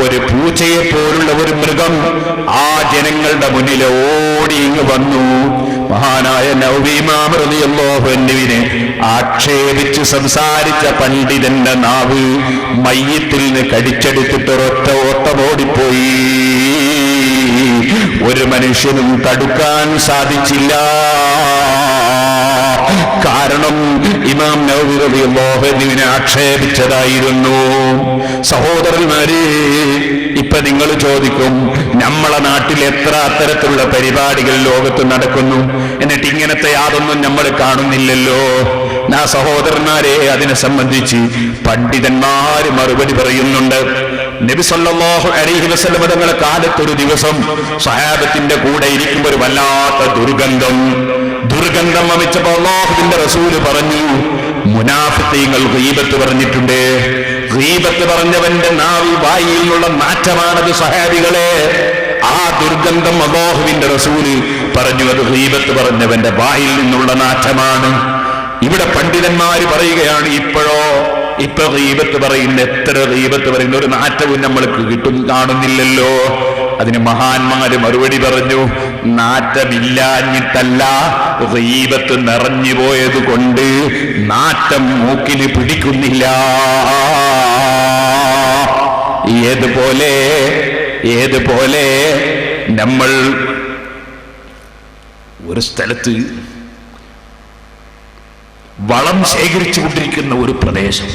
ഒരു പൂച്ചയെ പോലുള്ള ഒരു മൃഗം ആ ജനങ്ങളുടെ മുന്നിൽ ഓടി ഇങ്ങ് വന്നു. മഹാനായ നവവി ഇമാം റളിയല്ലാഹു അൻഹുവിനെ ആക്ഷേപിച്ച് സംസാരിച്ച പണ്ഡിതന്റെ നാവ് മയ്യിത്തിൽ നിന്ന് കടിച്ചെടുത്തിട്ട് ഒരൊറ്റ ഓട്ടമോടിപ്പോയി. ഒരു മനുഷ്യനും തടുക്കാൻ സാധിച്ചില്ല. കാരണം ഇമാം നവവി റളിയല്ലാഹു അൻഹുവിനെ ആക്ഷേപിച്ചതായിരുന്നു. സഹോദരന്മാരെ, ഇപ്പൊ നിങ്ങൾ ചോദിക്കും, നമ്മളെ നാട്ടിൽ എത്ര അത്തരത്തിലുള്ള പരിപാടികൾ ലോകത്ത് നടക്കുന്നു, എന്നിട്ട് ഇങ്ങനത്തെ യാതൊന്നും നമ്മൾ കാണുന്നില്ലല്ലോ. ആ സഹോദരന്മാരെ, അതിനെ സംബന്ധിച്ച് പണ്ഡിതന്മാര് മറുപടി പറയുന്നുണ്ട്. നബി സല്ലല്ലാഹു അലൈഹി വസല്ലം തങ്ങളുടെ കാലത്തൊരു ദിവസം സ്വഹാബത്തിന്റെ കൂടെ ഇരിക്കുമ്പോൾ ഒരു വല്ലാത്ത ദുർഗന്ധം വമിച്ചപ്പോൾ അല്ലാഹുവിന്റെ റസൂല് പറഞ്ഞു, മുനാഫിഖീങ്ങൾ ഗീബത്ത് പറഞ്ഞിട്ടുണ്ട്. ഗീബത്ത് പറഞ്ഞവന്റെ നാവിൽ വായിൽ നിന്നുള്ള നാറ്റമാണത് സഹാബികളെ. ആ ദുർഗന്ധം അല്ലാഹുവിന്റെ റസൂല് പറഞ്ഞു, അത് ഗീബത്ത് പറഞ്ഞവന്റെ വായിൽ നിന്നുള്ള നാറ്റമാണ്. ഇവിടെ പണ്ഡിതന്മാര് പറയുകയാണ്, ഇപ്പൊ ഗീബത്ത് പറയുന്ന, എത്ര ഗീബത്ത് പറയുന്ന ഒരു നാറ്റവും നമ്മൾക്ക് കാണുന്നില്ലല്ലോ. അതിന് മഹാന്മാര് മറുപടി പറഞ്ഞു, നാറ്റമില്ലാഞ്ഞിട്ടല്ല, ഗീബത്ത് നിറഞ്ഞു പോയത് കൊണ്ട് നാറ്റം മൂക്കിന് പിടിക്കുന്നില്ല. ഏതുപോലെ നമ്മൾ ഒരു സ്ഥലത്ത് വളം ശേഖരിച്ചു കൊണ്ടിരിക്കുന്ന ഒരു പ്രദേശം,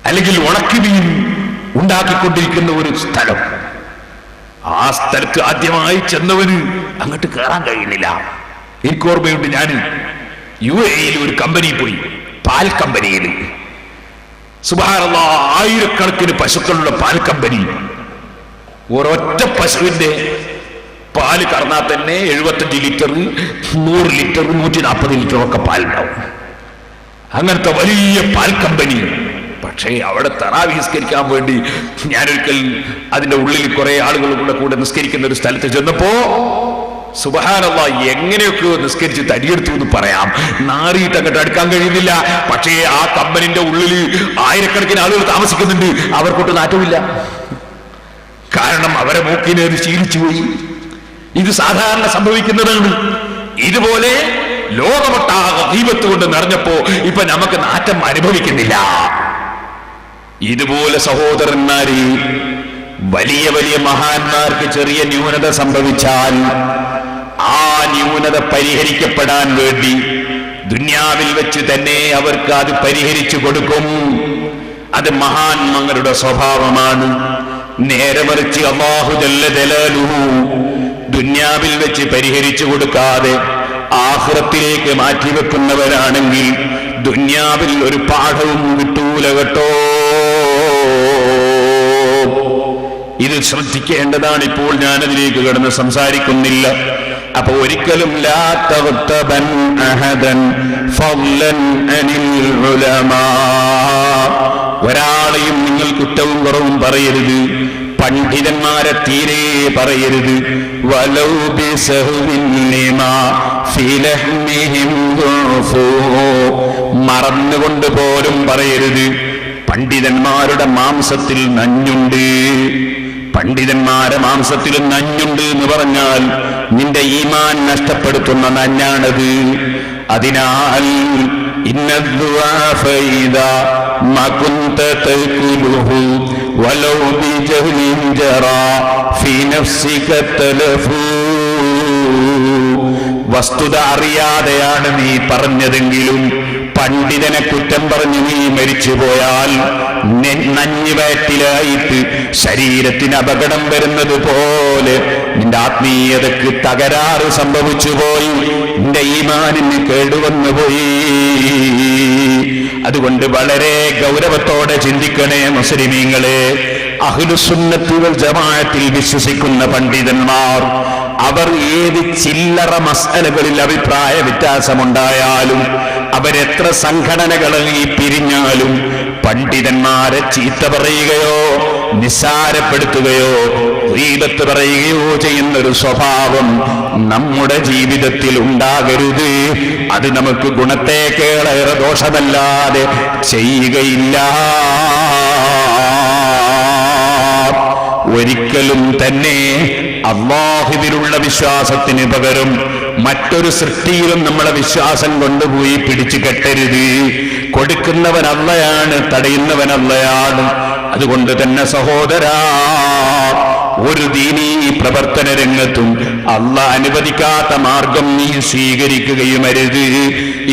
അല്ലെങ്കിൽ ഉണക്കിമീൻ ഉണ്ടാക്കിക്കൊണ്ടിരിക്കുന്ന ഒരു സ്ഥലം, ആ സ്ഥലത്ത് ആദ്യമായി ചെന്നവന് അങ്ങോട്ട് കയറാൻ കഴിയുന്നില്ല. എനിക്ക് ഓർമ്മയുണ്ട്, ഞാൻ UAE ഒരു കമ്പനി പോയി, പാൽ കമ്പനിയിൽ. സുബ്ഹാനല്ലാഹ്, ആയിരക്കണക്കിന് പശുക്കളുള്ള പാൽ കമ്പനി. ഒരൊറ്റ പശുവിന്റെ പാല് കറന്നാൽ തന്നെ 75 ലിറ്റർ, 100 ലിറ്റർ, 140 ലിറ്റർ ഒക്കെ പാലുണ്ടാവും. അങ്ങനത്തെ വലിയ പാൽ കമ്പനി. പക്ഷേ അവിടെ തറാവി നിസ്കരിക്കാൻ വേണ്ടി ഞാനൊരിക്കൽ അതിന്റെ ഉള്ളിൽ കുറെ ആളുകളുടെ കൂടെ നിസ്കരിക്കുന്ന ഒരു സ്ഥലത്ത് ചെന്നപ്പോ സുബ്ഹാനല്ലാഹ്, എങ്ങനെയൊക്കെ നിസ്കരിച്ച് തടിയെടുത്തു എന്ന് പറയാം, നാറിയിട്ട് അങ്ങോട്ട് അടുക്കാൻ കഴിയുന്നില്ല. പക്ഷേ ആ കമ്പനിന്റെ ഉള്ളിൽ ആയിരക്കണക്കിന് ആളുകൾ താമസിക്കുന്നുണ്ട്. അവർക്കൊട്ട് നാറ്റമില്ല. കാരണം അവരെ മൂക്കിനെ അത് ശീലിച്ചു പോയി. ഇത് സാധാരണ സംഭവിക്കുന്നതാണ്. ഇതുപോലെ ലോകമൊട്ടാകെ ദീപത്ത് കൊണ്ട് നിറഞ്ഞപ്പോ ഇപ്പൊ നമുക്ക് നാറ്റം അനുഭവിക്കുന്നില്ല. ഇതുപോലെ സഹോദരന്മാരെ, വലിയ വലിയ മഹാന്മാർക്ക് ചെറിയ ന്യൂനത സംഭവിച്ചാൽ ആ ന്യൂനത പരിഹരിക്കപ്പെടാൻ വേണ്ടി ദുനിയാവിൽ വെച്ച് തന്നെ അവർക്ക് അത് പരിഹരിച്ചു കൊടുക്കും. അത് മഹാന്മാരുടെ സ്വഭാവമാണ്. നേരെ മറിച്ച് അല്ലാഹു ജല്ല ജലാലുഹു ദുനിയാവിൽ വെച്ച് പരിഹരിച്ചു കൊടുക്കാതെ ആഖിറത്തിലേക്ക് മാറ്റിവെക്കുന്നവരാണെങ്കിൽ ദുനിയാവിൽ ഒരു പാഠവും കിട്ടൂല കേട്ടോ. ഇത് ശ്രദ്ധിക്കേണ്ടതാണ്. ഇപ്പോൾ ഞാനതിലേക്ക് കടന്ന് സംസാരിക്കുന്നില്ല. അപ്പൊ ഒരിക്കലും ലാ തഗ്തബൻ അഹദൻ ഫളൻ അനിൽ ഉലമാ, ഒരാളെയും നിങ്ങൾ കുറ്റവും കുറവും പറയരുത്, പണ്ഡിതന്മാരെ തീരെ പറയരുത്. വലൗ ബിസഹ്വിൻ ലിമാ ഫീ ലഹ്മിഹിം ദുഫൂ, മറന്നുകൊണ്ട് പോലും പറയരുത്. പണ്ഡിതന്മാരുടെ മാംസത്തിൽ നഞ്ഞുണ്ട്. പണ്ഡിതന്മാരെ മാംസത്തിൽ നഞ്ഞുണ്ട് എന്ന് പറഞ്ഞാൽ നിന്റെ ഈമാൻ നഷ്ടപ്പെടുത്തുന്ന നഞ്ഞാണത്. അതിനാൽ വസ്തുത അറിയാതെയാണ് നീ പറഞ്ഞതെങ്കിലും പണ്ഡിതനെ കുറ്റം പറഞ്ഞു നീ മരിച്ചുപോയാൽ നഞ്ഞുവയറ്റിലായിട്ട് ശരീരത്തിന് അപകടം വരുന്നത് പോലെ നിന്റെ ആത്മീയതയ്ക്ക് തകരാറ് സംഭവിച്ചു പോയി, നിന്റെ ഈമാനിന് കേടുവന്നുപോയി. അതുകൊണ്ട് വളരെ ഗൗരവത്തോടെ ചിന്തിക്കണേ മുസ്ലിമീങ്ങളെ. അഹ്ലുസുന്നത്തി വൽ ജമാഅത്തിൽ വിശ്വസിക്കുന്ന പണ്ഡിതന്മാർ അവർ ഏത് ചില്ലറ മസ്അലകളിൽ അഭിപ്രായ വ്യത്യാസമുണ്ടായാലും അവരെത്ര സംഘടനകളിൽ പിരിഞ്ഞാലും പണ്ഡിതന്മാരെ ചീത്ത പറയുകയോ നിസ്സാരപ്പെടുത്തുകയോ ഗീബത്ത് പറയുകയോ ചെയ്യുന്നൊരു സ്വഭാവം നമ്മുടെ ജീവിതത്തിൽ ഉണ്ടാകരുത്. അത് നമുക്ക് ഗുണത്തേക്കേറെ ദോഷമല്ലാതെ ചെയ്യുകയില്ല. ഒരിക്കലും തന്നെ അല്ലാഹുവിലുള്ള വിശ്വാസത്തിന് പകരം മറ്റൊരു സൃഷ്ടിയിലും നമ്മളെ വിശ്വാസം കൊണ്ടുപോയി പിടിച്ചു കെട്ടരുത്. കൊടുക്കുന്നവൻ അള്ളയാണ്, തടയുന്നവൻ അള്ളയാണ്. അതുകൊണ്ട് തന്നെ സഹോദരാ, ഒരു ദീനീ പ്രവർത്തന രംഗത്തും അള്ളാഹ് അനുവദിക്കാത്ത മാർഗം നീ സ്വീകരിക്കുകയുമരുത്.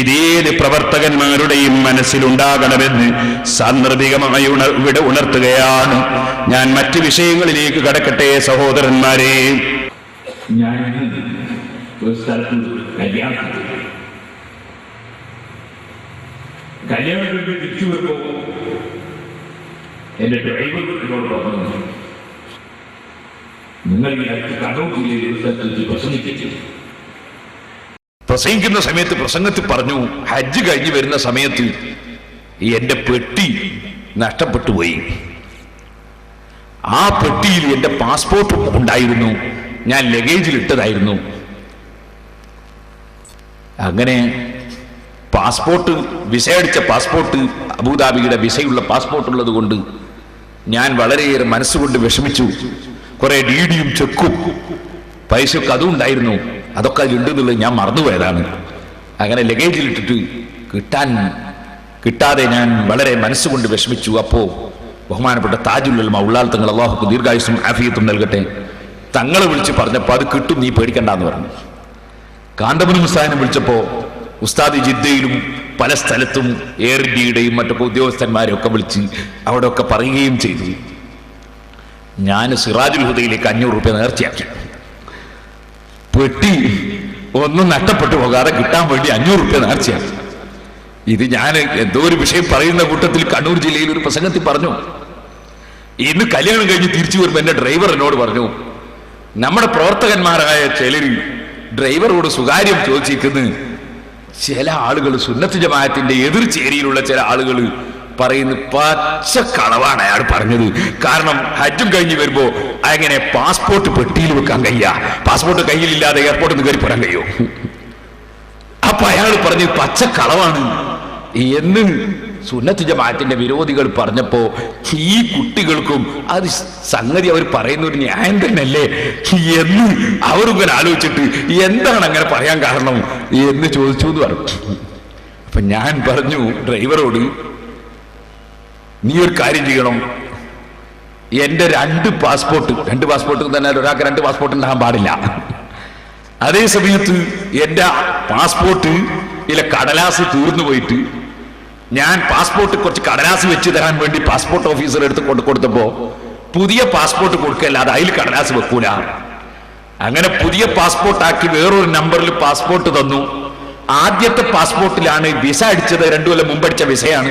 ഇതേത് പ്രവർത്തകന്മാരുടെയും മനസ്സിലുണ്ടാകണമെന്ന് സാന്ദർഭികമായി ഇവിടെ ഉണർത്തുകയാണ്. ഞാൻ മറ്റു വിഷയങ്ങളിലേക്ക് കടക്കട്ടെ സഹോദരന്മാരെ. ഞാൻ ഒരു സ്ഥലത്ത് കല്യാണത്തിൽ തിരിച്ചു വരുമ്പോൾ എന്റെ ഡ്രൈവർ എന്നോട് പറഞ്ഞു, നിങ്ങൾ ഈ അടുത്ത് കണ്ണൂർ ജില്ലയിൽ ഒരു സ്ഥലത്ത് പ്രസംഗിച്ചു. പ്രസംഗിക്കുന്ന സമയത്ത് പ്രസംഗത്തിൽ പറഞ്ഞു, ഹജ്ജ് കഴിഞ്ഞ് വരുന്ന സമയത്ത് എന്റെ പെട്ടി നഷ്ടപ്പെട്ടു പോയി. ആ പെട്ടിയിൽ എന്റെ പാസ്പോർട്ടും ഉണ്ടായിരുന്നു, ഞാൻ ലഗേജിൽ ഇട്ടതായിരുന്നു. അങ്ങനെ പാസ്പോർട്ട്, വിസ അടിച്ച പാസ്പോർട്ട്, അബുദാബിയുടെ വിസയുള്ള പാസ്പോർട്ട് ഉള്ളത് കൊണ്ട് ഞാൻ വളരെയേറെ മനസ്സുകൊണ്ട് വിഷമിച്ചു. കുറെ DD-യും ചെക്കും പൈസയൊക്കെ അതും ഉണ്ടായിരുന്നു. അതൊക്കെ അതിലുണ്ടെന്നുള്ളത് ഞാൻ മറന്നുപോയതാണ്. അങ്ങനെ ലഗേജിലിട്ടിട്ട് കിട്ടാതെ ഞാൻ വളരെ മനസ്സുകൊണ്ട് വിഷമിച്ചു. അപ്പോ ബഹുമാനപ്പെട്ട താജുൽ ഉലമ ഉള്ളാൽ തങ്ങൾ, അല്ലാഹു ദീർഘായുസ്സും ആഫിയത്തും നൽകട്ടെ, തങ്ങളെ വിളിച്ച് പറഞ്ഞപ്പോൾ അത് കിട്ടും, നീ പേടിക്കണ്ടെന്ന് പറഞ്ഞു. കാന്തപുരം ഉസ്താദിനെ വിളിച്ചപ്പോൾ ഉസ്താദ് ജിദ്ദയിലും പല സ്ഥലത്തും എയർ ഇന്ത്യയുടെയും മറ്റൊക്കെ ഉദ്യോഗസ്ഥന്മാരെയൊക്കെ വിളിച്ച് അവിടെ ഒക്കെ പറയുകയും ചെയ്തു. ഞാൻ സിറാജുൽ ഹുദയിലേക്ക് 500 രൂപ നേർച്ചയാക്കി. പെട്ടി ഒന്നും നഷ്ടപ്പെട്ടു പോകാതെ കിട്ടാൻ വേണ്ടി 500 രൂപ നേർച്ചയാക്കി. ഇത് ഞാൻ എന്തോ ഒരു വിഷയം പറയുന്ന കൂട്ടത്തിൽ കണ്ണൂർ ജില്ലയിൽ ഒരു പ്രസംഗത്തിൽ പറഞ്ഞു. ഇന്ന് കല്യാണം കഴിഞ്ഞ് തിരിച്ചു വരുമ്പോൾ എന്റെ ഡ്രൈവർ എന്നോട് പറഞ്ഞു, നമ്മുടെ പ്രവർത്തകന്മാരായ ചിലർ ഡ്രൈവറോട് സ്വകാര്യം ചോദിച്ചിരിക്കുന്നു. ചില ആളുകൾ സുന്നത്ത് ജമാഅത്തിന്റെ എതിർ ചേരിയിലുള്ള ചില ആളുകൾ പറയുന്നു പച്ച കളവാണ് അയാൾ പറഞ്ഞത്. കാരണം ഹജ്ജും കഴിഞ്ഞ് വരുമ്പോ അങ്ങനെ പാസ്പോർട്ട് പെട്ടിയിൽ വെക്കാൻ കഴിയ, പാസ്പോർട്ട് കയ്യിലില്ലാതെ എയർപോർട്ടിൽ നിന്ന് കയറി പോരാൻ കഴിയോ? അപ്പൊ അയാൾ പറഞ്ഞു പച്ച കളവാണ് എന്ന് സുന്നത്ത് ജമാഅത്തിന്റെ വിരോധികൾ പറഞ്ഞപ്പോ ഈ കുട്ടികൾക്കും അത് സംഗതി അവർ പറയുന്ന ഒരു ന്യായം തന്നെയല്ലേ എന്ന് അവരിങ്ങനെ ആലോചിച്ചിട്ട് എന്താണ് അങ്ങനെ പറയാൻ കാരണം എന്ന് ചോദിച്ചു എന്ന് പറഞ്ഞു. അപ്പൊ ഞാൻ പറഞ്ഞു ഡ്രൈവറോട്, നീ ഒരു കാര്യം ചെയ്യണം, എന്റെ 2 പാസ്പോർട്ട് തന്നെ ഒരാൾക്ക് 2 പാസ്പോർട്ട് ഉണ്ടാകാൻ പാടില്ല. അതേ സമയത്ത് എന്റെ പാസ്പോർട്ട് കടലാസ് തീർന്നു പോയിട്ട് ഞാൻ പാസ്പോർട്ട് കുറച്ച് കടലാസ് വെച്ച് തരാൻ വേണ്ടി പാസ്പോർട്ട് ഓഫീസർ എടുത്ത് കൊടുത്തപ്പോ പുതിയ പാസ്പോർട്ട് കൊടുക്കല്ലാതെ അതിൽ കടലാസ് വെക്കൂല. അങ്ങനെ പുതിയ പാസ്പോർട്ടാക്കി വേറൊരു നമ്പറിൽ പാസ്പോർട്ട് തന്നു. ആദ്യത്തെ പാസ്പോർട്ടിലാണ് വിസ അടിച്ചത്, 2 കൊല്ലം മുമ്പ് അടിച്ച വിസയാണ്.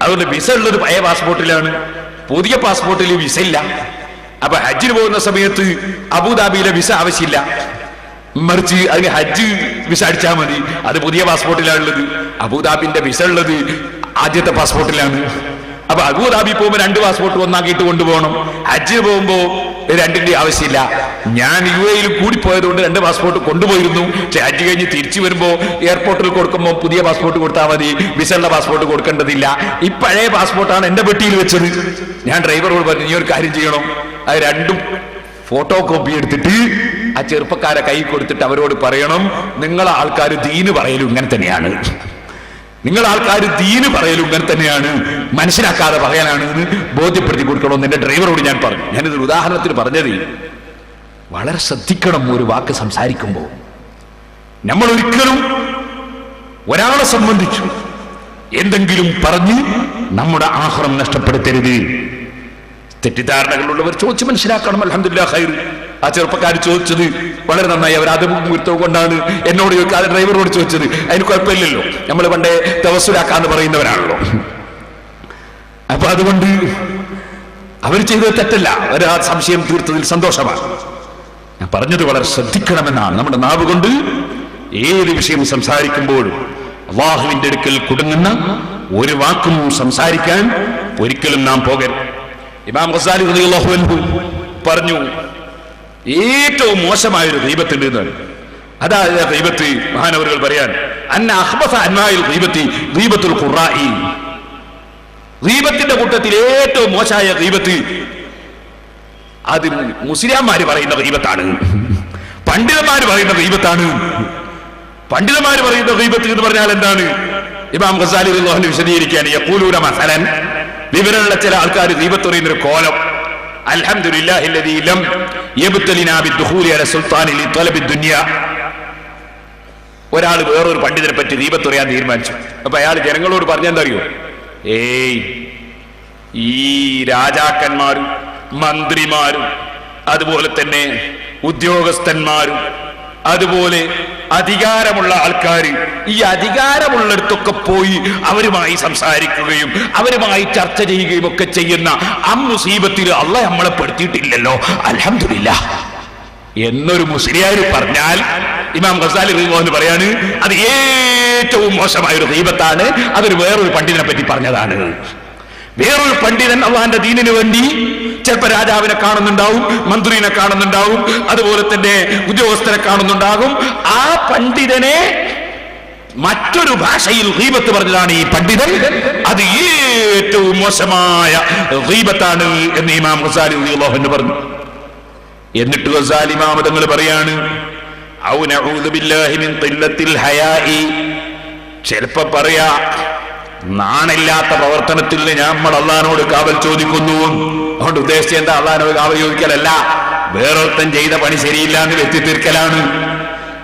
അതുകൊണ്ട് വിസ ഉള്ളത് പഴയ പാസ്പോർട്ടിലാണ്, പുതിയ പാസ്പോർട്ടിൽ വിസ ഇല്ല. അപ്പൊ ഹജ്ജിന് പോകുന്ന സമയത്ത് അബുദാബിയിലെ വിസ ആവശ്യമില്ല, മറിച്ച് അതിന് ഹജ്ജ് വിസ അടിച്ചാൽ മതി. അത് പുതിയ പാസ്പോർട്ടിലാണുള്ളത്. അബുദാബിന്റെ വിസ ഉള്ളത് ആദ്യത്തെ പാസ്പോർട്ടിലാണ്. അപ്പൊ അബുദാബി പോകുമ്പോൾ 2 പാസ്പോർട്ട് ഒന്നാക്കിയിട്ട് കൊണ്ടുപോകണം. ഹജ്ജിന് പോകുമ്പോ 2ന്റെ ആവശ്യമില്ല. ഞാൻ UAE കൂടി പോയതുകൊണ്ട് 2 പാസ്പോർട്ട് കൊണ്ടുപോയിരുന്നു. പക്ഷെ ഹജ്ജ് കഴിഞ്ഞ് തിരിച്ചു വരുമ്പോ എയർപോർട്ടിൽ കൊടുക്കുമ്പോൾ പുതിയ പാസ്പോർട്ട് കൊടുത്താൽ മതി, വിസയുള്ള പാസ്പോർട്ട് കൊടുക്കേണ്ടതില്ല. ഈ പഴയ പാസ്പോർട്ടാണ് എന്റെ പെട്ടിയിൽ വെച്ചത്. ഞാൻ ഡ്രൈവറോട് പറഞ്ഞു, നീ ഒരു കാര്യം ചെയ്യണം, അത് 2ഉം ഫോട്ടോ കോപ്പി എടുത്തിട്ട് ആ ചെറുപ്പക്കാരെ കൈ കൊടുത്തിട്ട് അവരോട് പറയണം, നിങ്ങളെ ആൾക്കാർ ദീന് പറയലും ഇങ്ങനെ തന്നെയാണ്, നിങ്ങൾ ആൾക്കാർ ദീന് പറയലും ഇങ്ങനെ തന്നെയാണ്, മനസ്സിലാക്കാതെ പറയാനാണ് എന്ന് ബോധ്യപ്പെടുത്തി കൊടുക്കണമെന്ന് എന്റെ ഡ്രൈവറോട് ഞാൻ പറഞ്ഞു. ഞാനിതൊരു ഉദാഹരണത്തിന് പറഞ്ഞത്, വളരെ ശ്രദ്ധിക്കണം ഒരു വാക്ക് സംസാരിക്കുമ്പോൾ. നമ്മൾ ഒരിക്കലും ഒരാളെ സംബന്ധിച്ചു എന്തെങ്കിലും പറഞ്ഞ് നമ്മുടെ ആഹ്റം നഷ്ടപ്പെടുത്തരുത്. തെറ്റിദ്ധാരണകളുള്ളവർ ചോദിച്ച് മനസ്സിലാക്കണം. അൽഹംദുലില്ലാഹ് ഖൈർ. ആ ചെറുപ്പക്കാർ ചോദിച്ചത് വളരെ നന്നായി. അവർ അതും ഗുരുത്വം കൊണ്ടാണ് എന്നോട് ചോദിക്കാതെ ഡ്രൈവറോട് ചോദിച്ചത്. അതിന് കുഴപ്പമില്ലല്ലോ, നമ്മൾ പണ്ടേ തവസ്സുലാക്കാന്ന് പറയുന്നവരാണല്ലോ. അപ്പൊ അതുകൊണ്ട് അവർ ചെയ്തത് തെറ്റല്ല, അവർ ആ സംശയം തീർത്തതിൽ സന്തോഷമാണ്. ഞാൻ പറഞ്ഞത് വളരെ ശ്രദ്ധിക്കണമെന്നാണ്. നമ്മുടെ നാവ് കൊണ്ട് ഏത് വിഷയം സംസാരിക്കുമ്പോഴും അല്ലാഹുവിന്റെ അടുക്കൽ കുടുങ്ങുന്ന ഒരു വാക്കും സംസാരിക്കാൻ ഒരിക്കലും നാം പോകരുത്. ഇമാം ഗസാലി റളിയല്ലാഹു അൻഹു പറഞ്ഞു, ഏറ്റവും മോശമായൊരു ഗീബത്തുണ്ട് എന്നാണ്. അതായത് ഗീബത്ത് മഹാനവറുകൾ പറയാൻ, അന്ന അഖ്ബസ അൻവാഇൽ ഗീബത്തി ഗീബത്തുൽ ഖുറാഇ. ഗീബത്തിന്റെ കൂട്ടത്തിൽ ഏറ്റവും മോശമായ ഗീബത്ത് അത് മുസ്ലിംമാര് പറയുന്ന ഗീബത്താണ്, പണ്ഡിതന്മാര് പറയുന്ന ഗീബത്താണ്. പണ്ഡിതന്മാര് പറയുന്ന ഗീബത്ത് എന്ന് പറഞ്ഞാൽ എന്താണ്? ഇമാം ഗസാലി റളിയല്ലാഹു അൻഹു വിശദീകരിക്കുകയാണ്. യഖൂലൂന മസലൻ, വിവരമുള്ള ചില ആൾക്കാർ ഗീബത്ത് പറയുന്നൊരു കോലം, അൽഹംദുലില്ലാഹി അല്ലദീ ലം യബ്തലിനാ ബിദ്ദുഖൂലി അലാ സുൽത്താനി ലിതലബി ദുനിയ. ഒരാൾ വേറൊരു പണ്ഡിതനെ പറ്റി ഗീബത്ത് പറയാൻ തീരുമാനിച്ചു. അപ്പൊ അയാൾ ജനങ്ങളോട് പറഞ്ഞെന്താ അറിയോ? ഈ രാജാക്കന്മാരും മന്ത്രിമാരും അതുപോലെ തന്നെ ഉദ്യോഗസ്ഥന്മാരും അതുപോലെ അധികാരമുള്ള ആൾക്കാർ ഈ അധികാരമുള്ളിടത്തൊക്കെ പോയി അവരുമായി സംസാരിക്കുകയും അവരുമായി ചർച്ച ചെയ്യുകയും ഒക്കെ ചെയ്യുന്ന മുസീബത്തിൽ അള്ളാഹ് നമ്മളെ പെടുത്തിയിട്ടില്ലല്ലോ, അൽഹംദുലില്ലാഹ് എന്നൊരു മുസ്ലിയാർ പറഞ്ഞാൽ ഇമാം ഗസാലി റളിയല്ലാഹു പറയാണ്, അത് ഏറ്റവും മോശമായ ഒരു ഗീബത്താണ്. അതൊരു വേറൊരു പണ്ഡിതനെ പറ്റി പറഞ്ഞതാണ്. വേറൊരു പണ്ഡിതൻ അള്ളാഹിന്റെ ദീനിന് വേണ്ടി ചിലപ്പോൾ രാജാവിനെ കാണുന്നുണ്ടാവും, മന്ത്രിനെ കാണുന്നുണ്ടാവും, അതുപോലെ തന്നെ ഉദ്യോഗസ്ഥരെ കാണുന്നുണ്ടാകും. ആ പണ്ഡിതനെ മറ്റൊരു ഭാഷയിൽ ഗീബത്ത് പറഞ്ഞതാണ് ഈ പണ്ഡിതൻ. അത് ഏറ്റവും മോശമായ ഗീബത്താണ് എന്ന് ഇമാം ഗസാലി റളിയല്ലാഹു അൻഹു പറഞ്ഞു. എന്നിട്ട് ഗസാലി ഇമാം തങ്ങൾ പറയാണ്, ഔ നഊദു ബില്ലാഹി മിൻ ഖില്ലത്തിൽ ഹയാഇ. ചിലപ്പോ പറയാ, നാണില്ലാത്ത പ്രവർത്തനത്തിൽ നമ്മൾ അള്ളാഹിനോട് കാവൽ ചോദിക്കുന്നു. അതുകൊണ്ട് ഉദ്ദേശിച്ച എന്താ? അള്ളാഹിനോട് കാവൽ ചോദിക്കലല്ല, വേറൊരുത്തൻ ചെയ്ത പണി ശരിയില്ല എന്ന് വെത്തി തീർക്കലാണ്.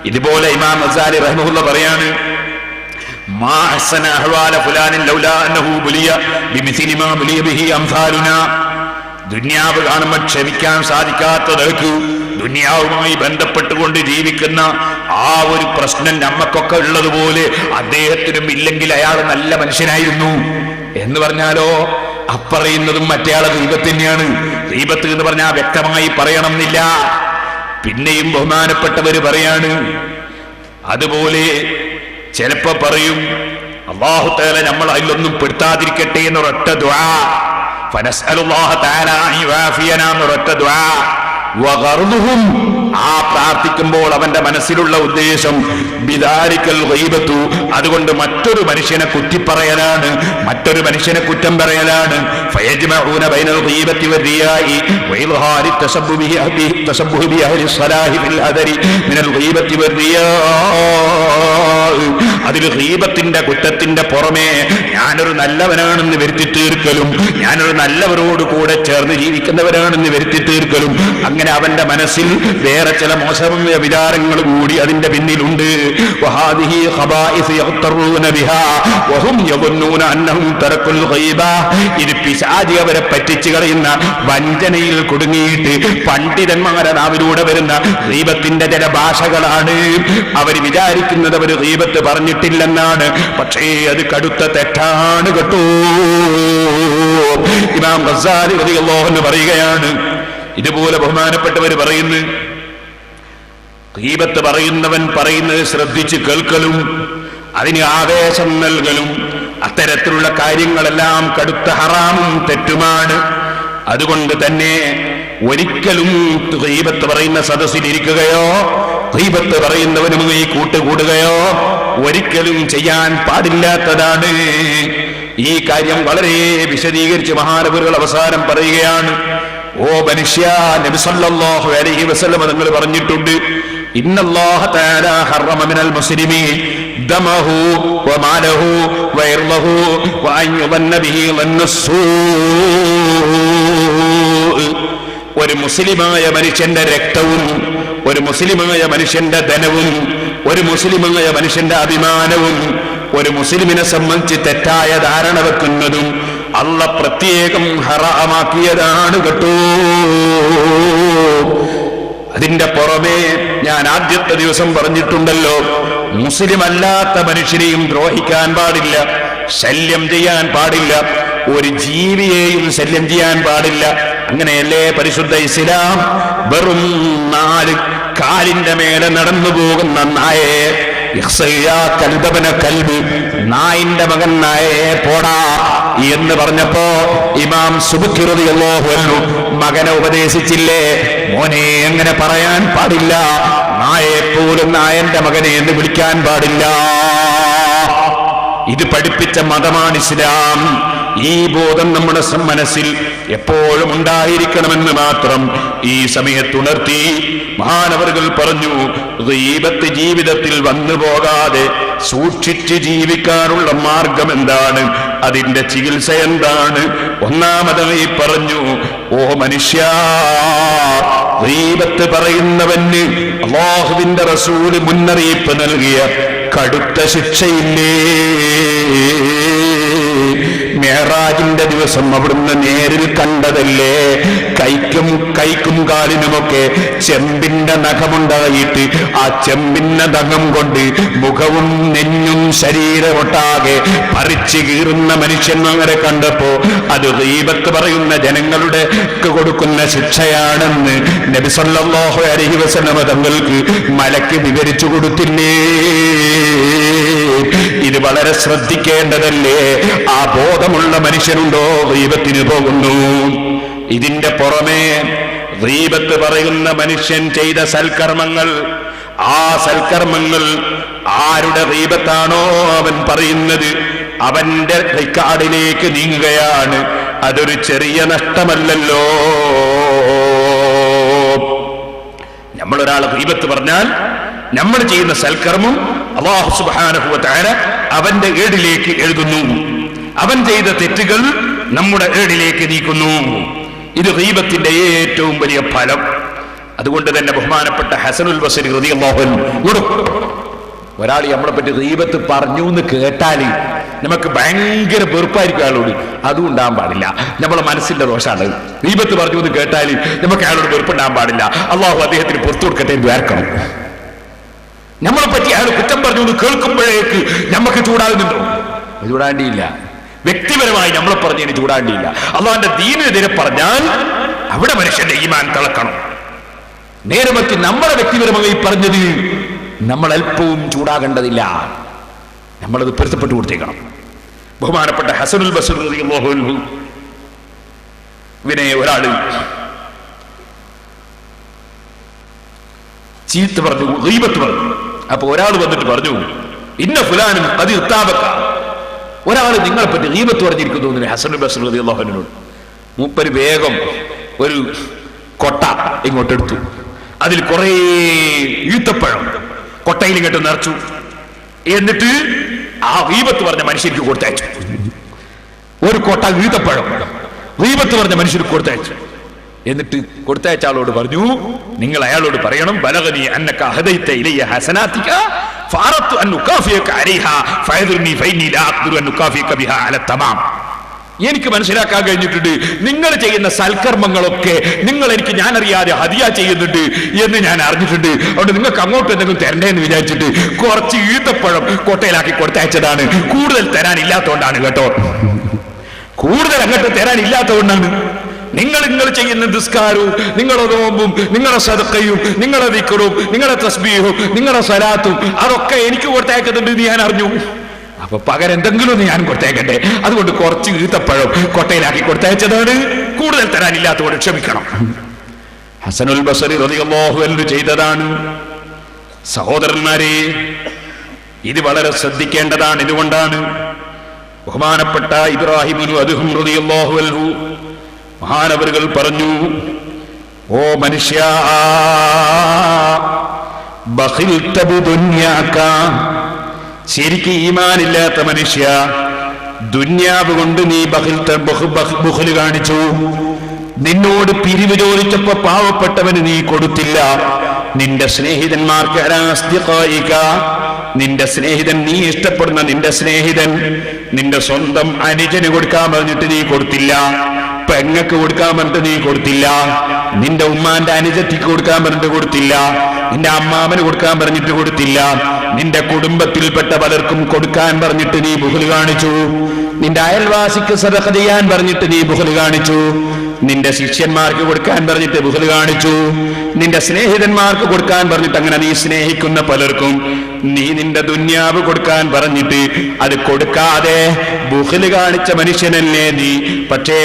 ഇതുപോലെ ഇമാം ഗസാലി റഹിമഹുല്ലാഹ് പറയാണ്, മാ അഹ്സന അഹ്വാല ഫുലാനിൻ ലൗലാ അന്നഹു ബുലിയ ബിമിസ്ലി മാ ബുലിയ ബിഹി അംസാലുനാ. ദുന്യാവ് കാണുമ്പോൾ ക്ഷമിക്കാൻ സാധിക്കാത്തതற்கு ദുന്യാവുമായി ബന്ധപ്പെട്ടുകൊണ്ട് ജീവിക്കുന്ന ആ ഒരു പ്രശ്നം നമ്മക്കൊക്കെ ഉള്ളതുപോലെ അദ്ദേഹത്തിനും ഇല്ലെങ്കിൽ അയാൾ നല്ല മനുഷ്യനായിരുന്നു എന്ന് പറഞ്ഞാലോ അപ്പറയുന്നതും മറ്റേയാളെ ഗീബത്ത് തന്നെയാണ്. ഗീബത്ത് എന്ന് പറഞ്ഞാൽ വ്യക്തമായി പറയണം എന്നില്ല. പിന്നെയും ബഹുമാനപ്പെട്ടവര് പറയാണ്, അതുപോലെ ചിലപ്പോ പറയും അല്ലാഹു തആല നമ്മൾ അതിലൊന്നും പെടുത്താതിരിക്കട്ടെ എന്നൊരൊറ്റ ദുആ, ഫനസ്അലുല്ലാഹ തആല അൻ യുആഫിയനാ എന്നൊരൊറ്റ ദുആ. വഗർദുഹും, ആ പ്രാർത്ഥിക്കുമ്പോൾ അവന്റെ മനസ്സിലുള്ള ഉദ്ദേശം ബിദാരിക്കൽ ഗൈബത്തു, അതുകൊണ്ട് മറ്റൊരു മനുഷ്യനെ കുറ്റിപ്പറയലാണ്, മറ്റൊരു മനുഷ്യനെ കുറ്റം പറയലാണ്. ഫയജ്മഊന ബൈനൽ ഗീബത്തി വറിയാഇ വഇൽഹാരി തശബ്ബുഹി ബി അഹ്ലി സ്വലാഹി ഫിൽ അദരി മിനൽ ഗീബത്തി വറിയാ. അതിൽ ഗീബത്തിന്റെ കുറ്റത്തിന്റെ പുറമെ ഞാനൊരു നല്ലവനാണെന്ന് വരുത്തി തീർക്കലും, ഞാനൊരു നല്ലവരോട് കൂടെ ചേർന്ന് ജീവിക്കുന്നവരാണെന്ന് വരുത്തി തീർക്കലും, അങ്ങനെ അവന്റെ മനസ്സിൽ വേറെ ചില മോശമായ വിചാരങ്ങൾ കൂടി അതിന്റെ പിന്നിലുണ്ട്. വഹാദിഹി ഖബായിസ് യഖ്തറൂന ബിഹാ വഹും യظنون അന്നഹും തറക്കുൽ ഗൈബ. ഇത് പിശാചി അവരെ പറ്റിച്ചു കളയുന്ന വഞ്ചനയിൽ കുടുങ്ങിയിട്ട് പണ്ഡിതന്മാരുടെ നാവിലൂടെ വരുന്ന ഗീബത്തിന്റെ ചില ഭാഷകളാണ്. അവർ വിചാരിക്കുന്നത് അവർ ഗീബത്ത് പറഞ്ഞിട്ടില്ലെന്നാണ്, പക്ഷേ അത് കടുത്ത തെറ്റാണ് കേട്ടോ. ഇമാം ഗസാലി റളിയല്ലാഹു അൻഹു പറയുകയാണ്, ഇതുപോലെ ബഹുമാനപ്പെട്ടവർ പറയുന്നു, ഗീബത്ത് പറയുന്നവൻ പറയുന്നത് ശ്രദ്ധിച്ച് കേൾക്കലും അതിന് ആവേശം നൽകലും അത്തരത്തിലുള്ള കാര്യങ്ങളെല്ലാം കടുത്ത ഹറാമും തെറ്റുമാണ്. അതുകൊണ്ട് തന്നെ ഒരിക്കലും ഗീബത്ത് പറയുന്ന സദസ്സിലിരിക്കുകയോ ഗീബത്ത് പറയുന്നവനുമായി കൂട്ടുകൂടുകയോ ഒരിക്കലും ചെയ്യാൻ പാടില്ലാത്തതാണ്. ഈ കാര്യം വളരെ വിശദീകരിച്ച് മഹാനവറുകൾ അവസാനം പറയുകയാണ്, ഓ മനുഷ്യ, നബി സല്ലല്ലാഹു അലൈഹി വസല്ലം തങ്ങൾ പറഞ്ഞിട്ടുണ്ട്, ഇന്നല്ലാഹ തആല ഹറമ മിനൽ മുസ്ലിമി ദമഹു വമാലഹു വഇർളഹു വഅൻ യുദന്ന ബിഹി വന്നസ്സൂ. ഒരു മുസ്ലിമായ മനുഷ്യന്റെ രക്തവും ഒരു മുസ്ലിമായ മനുഷ്യന്റെ ധനവും ഒരു മുസ്ലിമായ മനുഷ്യന്റെ അഭിമാനവും ഒരു മുസ്ലിമിനെ സംബന്ധിച്ച് തെറ്റായ ധാരണ വെക്കുന്നതും അള്ള പ്രത്യേകം ഹറാമാക്കിയതാണ് കേട്ടോ. അതിന്റെ പുറമെ ഞാൻ ആദ്യത്തെ ദിവസം പറഞ്ഞിട്ടുണ്ടല്ലോ, മുസ്ലിം അല്ലാത്ത മനുഷ്യരെയും ദ്രോഹിക്കാൻ പാടില്ല, ശല്യം ചെയ്യാൻ പാടില്ല, ഒരു ജീവിയെയും ശല്യം ചെയ്യാൻ പാടില്ല. അങ്ങനെയല്ലേ പരിശുദ്ധ ഇസ്ലാം വെറും 4 കാലിന്റെ മേലെ നടന്നു പോകുന്ന നായയെ, നായിന്റെ മകൻ നായയെ പോടാ എന്ന് പറഞ്ഞപ്പോ ഇമാം സുബ്കി റളിയല്ലാഹു അൻഹു മകനെ ഉപദേശിച്ചില്ലേ, മോനെ അങ്ങനെ പറയാൻ പാടില്ല, നായയെപ്പോലും നായന്റെ മകനെ എന്ന് വിളിക്കാൻ പാടില്ല. ഇത് പഠിപ്പിച്ച മതമാണ് ഇസ്ലാം. ഈ ബോധം നമ്മുടെ മനസ്സിൽ എപ്പോഴും ഉണ്ടായിരിക്കണമെന്ന് മാത്രം ഈ സമയത്തുണർത്തി മഹാനവറുകൾ പറഞ്ഞു, ഗീബത്ത് ജീവിതത്തിൽ വന്നു പോകാതെ സൂക്ഷിച്ച് ജീവിക്കാനുള്ള മാർഗം എന്താണ്, അതിന്റെ ചികിത്സ എന്താണ്? ഒന്നാമതായി പറഞ്ഞു, ഓ മനുഷ്യ, ഗീബത്ത് പറയുന്നവന് അല്ലാഹുവിന്റെ റസൂല് മുന്നറിയിപ്പ് നൽകിയ കടുത്ത ശിക്ഷയില്ലേ. മേറാജിന്റെ ദിവസം അവിടുന്ന് നേരിൽ കണ്ടതല്ലേ, കൈക്കും കാലിനുമൊക്കെ ചെമ്പിന്റെ നഖമുണ്ടായിട്ട് ആ ചെമ്പിന്റെ നഖം കൊണ്ട് മുഖവും നെഞ്ഞും ശരീരമൊട്ടാകെ പറിച്ചു കീറുന്ന മനുഷ്യന്മാരെ കണ്ടപ്പോ അത് ഗീബത്ത് പറയുന്ന ജനങ്ങളുടെ കൊടുക്കുന്ന ശിക്ഷയാണെന്ന് നബി സല്ലല്ലാഹു അലൈഹി വസല്ലം തങ്ങൾക്ക് മലക്ക് വിവരിച്ചു കൊടുത്തില്ലേ. ഇത് വളരെ ശ്രദ്ധിക്കേണ്ടതല്ലേ. ആ ബോധമുള്ള മനുഷ്യനുണ്ടോ ഗീബത്തിന് പോകുന്നു? ഇതിന്റെ പുറമെ ഗീബത്ത് പറയുന്ന മനുഷ്യൻ ചെയ്ത സൽക്കർമ്മങ്ങൾ, ആ സൽക്കർമ്മങ്ങൾ ആരുടെ ഗീബത്താണോ അവൻ പറയുന്നത് അവന്റെ റിക്കാർഡിലേക്ക് നീങ്ങുകയാണ്. അതൊരു ചെറിയ നഷ്ടമല്ലല്ലോ. നമ്മളൊരാളെ ഗീബത്ത് പറഞ്ഞാൽ നമ്മൾ ചെയ്യുന്ന സൽക്കർമ്മം അല്ലാഹു സുബ്ഹാനഹു വ തആല അവന്റെ ഏടിലേക്ക് എഴുതുന്നു, അവൻ ചെയ്ത തെറ്റുകൾ നമ്മുടെ ഏടിലേക്ക് നീക്കുന്നു. ഇത് ഗീബത്തിന്റെ ഏറ്റവും വലിയ ഫലം. അതുകൊണ്ട് തന്നെ ബഹുമാനപ്പെട്ട ഹസനുൽ ബസ്രി റളിയല്ലാഹു അൻഹു, ഒരാൾ നമ്മളെ പറ്റി ഗീബത്ത് പറഞ്ഞു എന്ന് കേട്ടാൽ നമുക്ക് ഭയങ്കര വെറുപ്പായിരിക്കും അയാളോട്. അതും ഉണ്ടാകാൻ പാടില്ല. നമ്മളെ മനസ്സിന്റെ ദോഷമാണ്. ഗീബത്ത് പറഞ്ഞു എന്ന് കേട്ടാൽ നമുക്ക് അയാളോട് വെറുപ്പുണ്ടാകാൻ പാടില്ല. അള്ളാഹു അദ്ദേഹത്തിന് പുറത്തു കൊടുക്കട്ടെ എന്ന് വേർക്കണം. നമ്മളെ പറ്റി അയാൾ കുറ്റം പറഞ്ഞു എന്ന് കേൾക്കുമ്പോഴേക്ക് നമുക്ക് ചൂടാകുന്നുണ്ടോ? ചൂടാണ്ടിയില്ല. വ്യക്തിപരമായി നമ്മളെ പറഞ്ഞതിന് ചൂടാണ്ടിയില്ല. അള്ളാഹുവിന്റെ ദീനിനെതിരെ പറഞ്ഞാൽ അവിടെ മനുഷ്യന്റെ ഈമാൻ തിളക്കണം. നേരെ മറിച്ച് നമ്മളെ വ്യക്തിപരമായി പറഞ്ഞത് നമ്മൾ അല്പവും ചൂടാകേണ്ടതില്ല. നമ്മളത് പൊരുത്തപ്പെട്ടു കൊടുത്തേക്കണം. ബഹുമാനപ്പെട്ട ഹസനുൽ ബസ്രി റളിയല്ലാഹു അൻഹു ഇവനെ ഒരാള് ചീത്ത പറഞ്ഞു, ഗീബത്ത് പറഞ്ഞു. അപ്പൊ ഒരാൾ വന്നിട്ട് പറഞ്ഞു, ഇന്ന ഫുലാനും അത് ഇർത്താബക്ക, ഒരാൾ നിങ്ങളെ പറ്റി ഗീബത്ത് പറഞ്ഞിരിക്കുന്നു ഹസനുൽ ബസ്രി റളിയല്ലാഹു അൻഹുവിനോട്. മൂപ്പര് വേഗം ഒരു കൊട്ട ഇങ്ങോട്ടെടുത്തു. അതിൽ കുറെ ഈത്തപ്പഴം കൊട്ടയിൽ ഇങ്ങോട്ട് നിറച്ചു. എന്നിട്ട് ആ ഗീബത്ത് പറഞ്ഞ മനുഷ്യർക്ക് കൊടുത്തയച്ചു. ഒരു കൊട്ട ഈത്തപ്പഴം ഗീബത്ത് പറഞ്ഞ മനുഷ്യർക്ക് കൊടുത്തയച്ചു. എന്നിട്ട് കൊടുത്തയച്ച ആളോട് പറഞ്ഞു, നിങ്ങൾ അയാളോട് പറയണം, ബലഗനി അന്നക ഹദൈത ഇലയ്യ ഹസനാതിക ഫഅറത്തു അൻ ഉകാഫിയക അലൈഹാ ഫയദ്റുനി ഫൈനി ലാ അഖ്ദിറു അൻ ഉകാഫിയക ബിഹാ അല തമാം. എനിക്ക് മനസ്സിലാക്കാൻ കഴിഞ്ഞിട്ടുണ്ട്, നിങ്ങൾ ചെയ്യുന്ന സൽക്കർമ്മങ്ങളൊക്കെ നിങ്ങൾ എനിക്ക് ഞാനറിയാതെ ഹദിയ ചെയ്യുന്നുണ്ട് എന്ന് ഞാൻ അറിഞ്ഞിട്ടുണ്ട്. അതുകൊണ്ട് നിങ്ങൾക്ക് അങ്ങോട്ട് എന്തെങ്കിലും തരണ്ടേന്ന് വിചാരിച്ചിട്ട് കുറച്ച് ഈത്തപ്പഴം കൊട്ടയിലാക്കി കൊടുത്തയച്ചതാണ്. കൂടുതൽ തരാനില്ലാത്തതുകൊണ്ടാണ് കേട്ടോ, കൂടുതൽ അങ്ങോട്ട് തരാനില്ലാത്തതുകൊണ്ടാണ്. നിങ്ങൾ ചെയ്യുന്ന നിസ്കാരവും നിങ്ങളുടെ നോമ്പും നിങ്ങളുടെ സദഖയും നിങ്ങളുടെ ദിക്റും നിങ്ങളുടെ തസ്ബീഹും നിങ്ങളുടെ സ്വലാത്തും അതൊക്കെ എനിക്ക് കൊടുത്തയക്കുന്നുണ്ട് എന്ന് ഞാൻ അറിഞ്ഞു. അപ്പൊ പകരം എന്തെങ്കിലും ഒന്ന് ഞാൻ കൊടുത്തേക്കട്ടെ, അതുകൊണ്ട് കുറച്ച് ഈത്തപ്പഴം കൊട്ടയിലാക്കി കൊടുത്തയച്ചതാണ്. കൂടുതൽ തരാനില്ലാത്തതുകൊണ്ട് ക്ഷമിക്കണം. ഹസനുൽ ബസ്രി റളിയല്ലാഹു അൻഹു ചെയ്തതാണ്. സഹോദരന്മാരെ, ഇത് വളരെ ശ്രദ്ധിക്കേണ്ടതാണ്. ഇതുകൊണ്ടാണ് ബഹുമാനപ്പെട്ട ഇബ്രാഹിം അദ്ഹം റളിയല്ലാഹു അൻഹു മഹാനവറുകൾ പറഞ്ഞു, ഓ മനുഷ്യ, ബഖിൽത ബിദുനിയാക, ശരിക്ക് ഈമാനില്ലാത്ത മനുഷ്യ, ദുന്യാവ് കൊണ്ട് നീ ബഖിൽ കാണിച്ചു. നിന്നോട് പിരിവ് ചോദിച്ചപ്പോ പാവപ്പെട്ടവന് നീ കൊടുത്തില്ല. നിന്റെ സ്നേഹിതന്മാർക്ക് നിന്റെ സ്നേഹിതൻ, നീ ഇഷ്ടപ്പെടുന്ന നിന്റെ സ്നേഹിതൻ, നിന്റെ സ്വന്തം അനുജന് കൊടുക്കാൻ പറഞ്ഞിട്ട് നീ കൊടുത്തില്ല. പെങ്ങക്ക് കൊടുക്കാൻ പറഞ്ഞിട്ട് നീ കൊടുത്തില്ല. നിന്റെ ഉമ്മാന്റെ അനുജത്തിക്ക് കൊടുക്കാൻ പറഞ്ഞിട്ട് കൊടുത്തില്ല. നിന്റെ അമ്മാമന് കൊടുക്കാൻ പറഞ്ഞിട്ട് കൊടുത്തില്ല. നിന്റെ കുടുംബത്തിൽപ്പെട്ട പലർക്കും കൊടുക്കാൻ പറഞ്ഞിട്ട് നീ ബുഖൽ കാണിച്ചു. നിന്റെ അയൽവാസിക്ക് സദഖ ചെയ്യാൻ പറഞ്ഞിട്ട് നീ ബുഖൽ കാണിച്ചു. നിന്റെ ശിഷ്യന്മാർക്ക് കൊടുക്കാൻ പറഞ്ഞിട്ട് ബുഖൽ കാണിച്ചു. നിന്റെ സ്നേഹിതന്മാർക്ക് കൊടുക്കാൻ പറഞ്ഞിട്ട് അങ്ങനെ നീ സ്നേഹിക്കുന്ന പലർക്കും നീ നിന്റെ ദുന്യാവ് കൊടുക്കാൻ പറഞ്ഞിട്ട് അത് കൊടുക്കാതെ ബുഖൽ കാണിച്ച മനുഷ്യനല്ലേ നീ. പക്ഷേ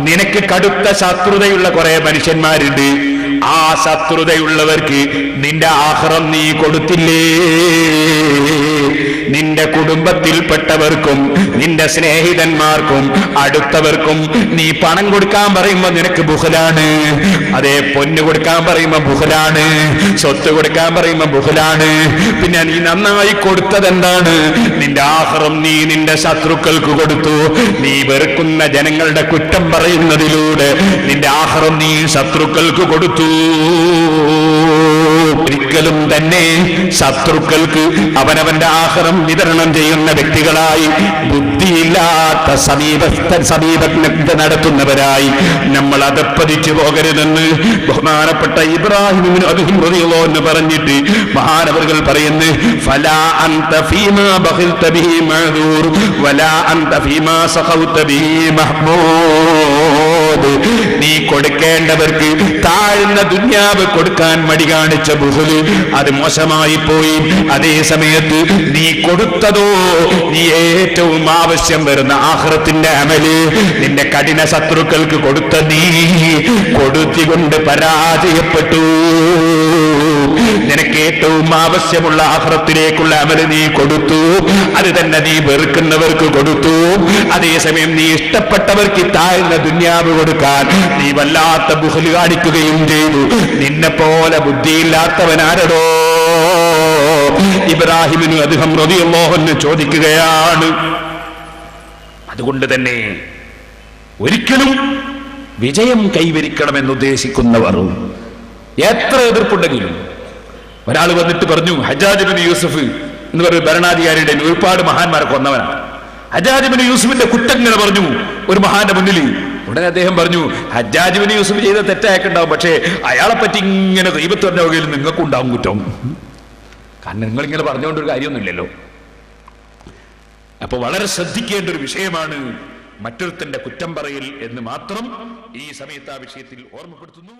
നിനക്ക് കടുത്ത ശത്രുതയുള്ള കുറെ മനുഷ്യന്മാരുണ്ട്. ആ ശത്രുതയുള്ളവർക്ക് നിന്റെ ആഖിറം നീ കൊടുത്തില്ലേ. നിന്റെ കുടുംബത്തിൽപ്പെട്ടവർക്കും നിന്റെ സ്നേഹിതന്മാർക്കും അടുത്തവർക്കും നീ പണം കൊടുക്കാൻ പറയുമ്പോ നിനക്ക് ബുഖലാണ്. അതേ, പൊന്ന് കൊടുക്കാൻ പറയുമ്പോ ബുഖലാണ്. സ്വത്ത് കൊടുക്കാൻ പറയുമ്പോ ബുഖലാണ്. പിന്നെ നീ നന്നായി കൊടുത്തതെന്താണ്? നിന്റെ ആഖിറം നീ നിന്റെ ശത്രുക്കൾക്ക് കൊടുത്തു. നീ വെറുക്കുന്ന ജനങ്ങളുടെ കുറ്റം പറയുന്നതിലൂടെ നിന്റെ ആഖിറം നീ ശത്രുക്കൾക്ക് കൊടുത്തു. ഒരിക്കലും തന്നെ ശത്രുക്കൾക്ക് അവനവന്റെ ആഖിറം വിതരണം ചെയ്യുന്ന വ്യക്തികളായി, ബുദ്ധിയില്ലാത്ത സമീപജ്ഞത നടത്തുന്നവരായി നമ്മൾ അധപ്പതിച്ചു പോകരുതെന്ന് ബഹുമാനപ്പെട്ട ഇബ്രാഹിം അദ്ഹം റളിയല്ലാഹു അൻഹു പറഞ്ഞിട്ട് മഹാനവറുകൾ പറയുന്നു, ഫലാ അൻത ഫീമാ ബഖിൽത ബിഹി മഅദൂർ വലാ അൻത ഫീമാ സഖൗത ബിഹി മഹ്മൂദ്. നീ കൊടുക്കേണ്ടവർക്ക് താഴ്ന്ന ദുന്യാവ് കൊടുക്കാൻ മടി കാണിച്ച ബുഖല് അത് മോശമായി പോയി. അതേ സമയത്ത് നീ കൊടുത്തതോ, നീ ഏറ്റവും ആവശ്യം വരുന്ന ആഖിറത്തിന്റെ അമല് നിന്റെ കഠിന ശത്രുക്കൾക്ക് കൊടുത്ത നീ കൊടുത്തികൊണ്ട് പരാജയപ്പെട്ടു. നിനക്ക് ഏറ്റവും ആവശ്യമുള്ള ആഖിറത്തിലേക്കുള്ള അമല് നീ കൊടുത്തു. അത് തന്നെ നീ വെറുക്കുന്നവർക്ക് കൊടുത്തു. അതേസമയം നീ ഇഷ്ടപ്പെട്ടവർക്ക് താഴ്ന്ന ദുന്യാവ് കൊടുക്കാൻ നീ വല്ലാത്ത ബുഖല് കാണിക്കുകയും ചെയ്തു. നിന്നെ പോലെ ബുദ്ധിയില്ലാത്തവനാരടോ? ഇബ്രാഹിമിന് അദ്ഹം റളിയല്ലാഹു അൻഹു ചോദിക്കുകയാണ്. അതുകൊണ്ട് തന്നെ ഒരിക്കലും വിജയം കൈവരിക്കണമെന്ന് ഉദ്ദേശിക്കുന്നവർ എത്ര എതിർപ്പുണ്ടെങ്കിലും ഒരാൾ വന്നിട്ട് പറഞ്ഞു, ഹജ്ജാജ് ബിൻ യൂസുഫ് എന്ന് പറയുന്ന ഭരണാധികാരിയുടെ ഒരുപാട് മഹാന്മാരെ കൊന്നവനാണ്. ഹജ്ജാജ് ബിൻ യൂസുഫിന്റെ കുറ്റങ്ങൾ പറഞ്ഞു ഒരു മഹാന്റെ മുന്നിൽ. ഉടനെ അദ്ദേഹം പറഞ്ഞു, ഹജ്ജാജ് ബിൻ യൂസുഫ് ചെയ്ത തെറ്റായൊക്കെ ഉണ്ടാവും, പക്ഷേ അയാളെ പറ്റി ഇങ്ങനെ ദൈവത്ത് പറഞ്ഞ വകയിൽ നിങ്ങൾക്കും ഉണ്ടാവും കുറ്റം. കാരണം നിങ്ങളിങ്ങനെ പറഞ്ഞുകൊണ്ടൊരു കാര്യമൊന്നുമില്ലല്ലോ. അപ്പൊ വളരെ ശ്രദ്ധിക്കേണ്ട ഒരു വിഷയമാണ് മറ്റൊരുത്തന്റെ കുറ്റം പറയൽ എന്ന് മാത്രം ഈ സമയത്ത് ആ വിഷയത്തിൽ ഓർമ്മപ്പെടുത്തുന്നു.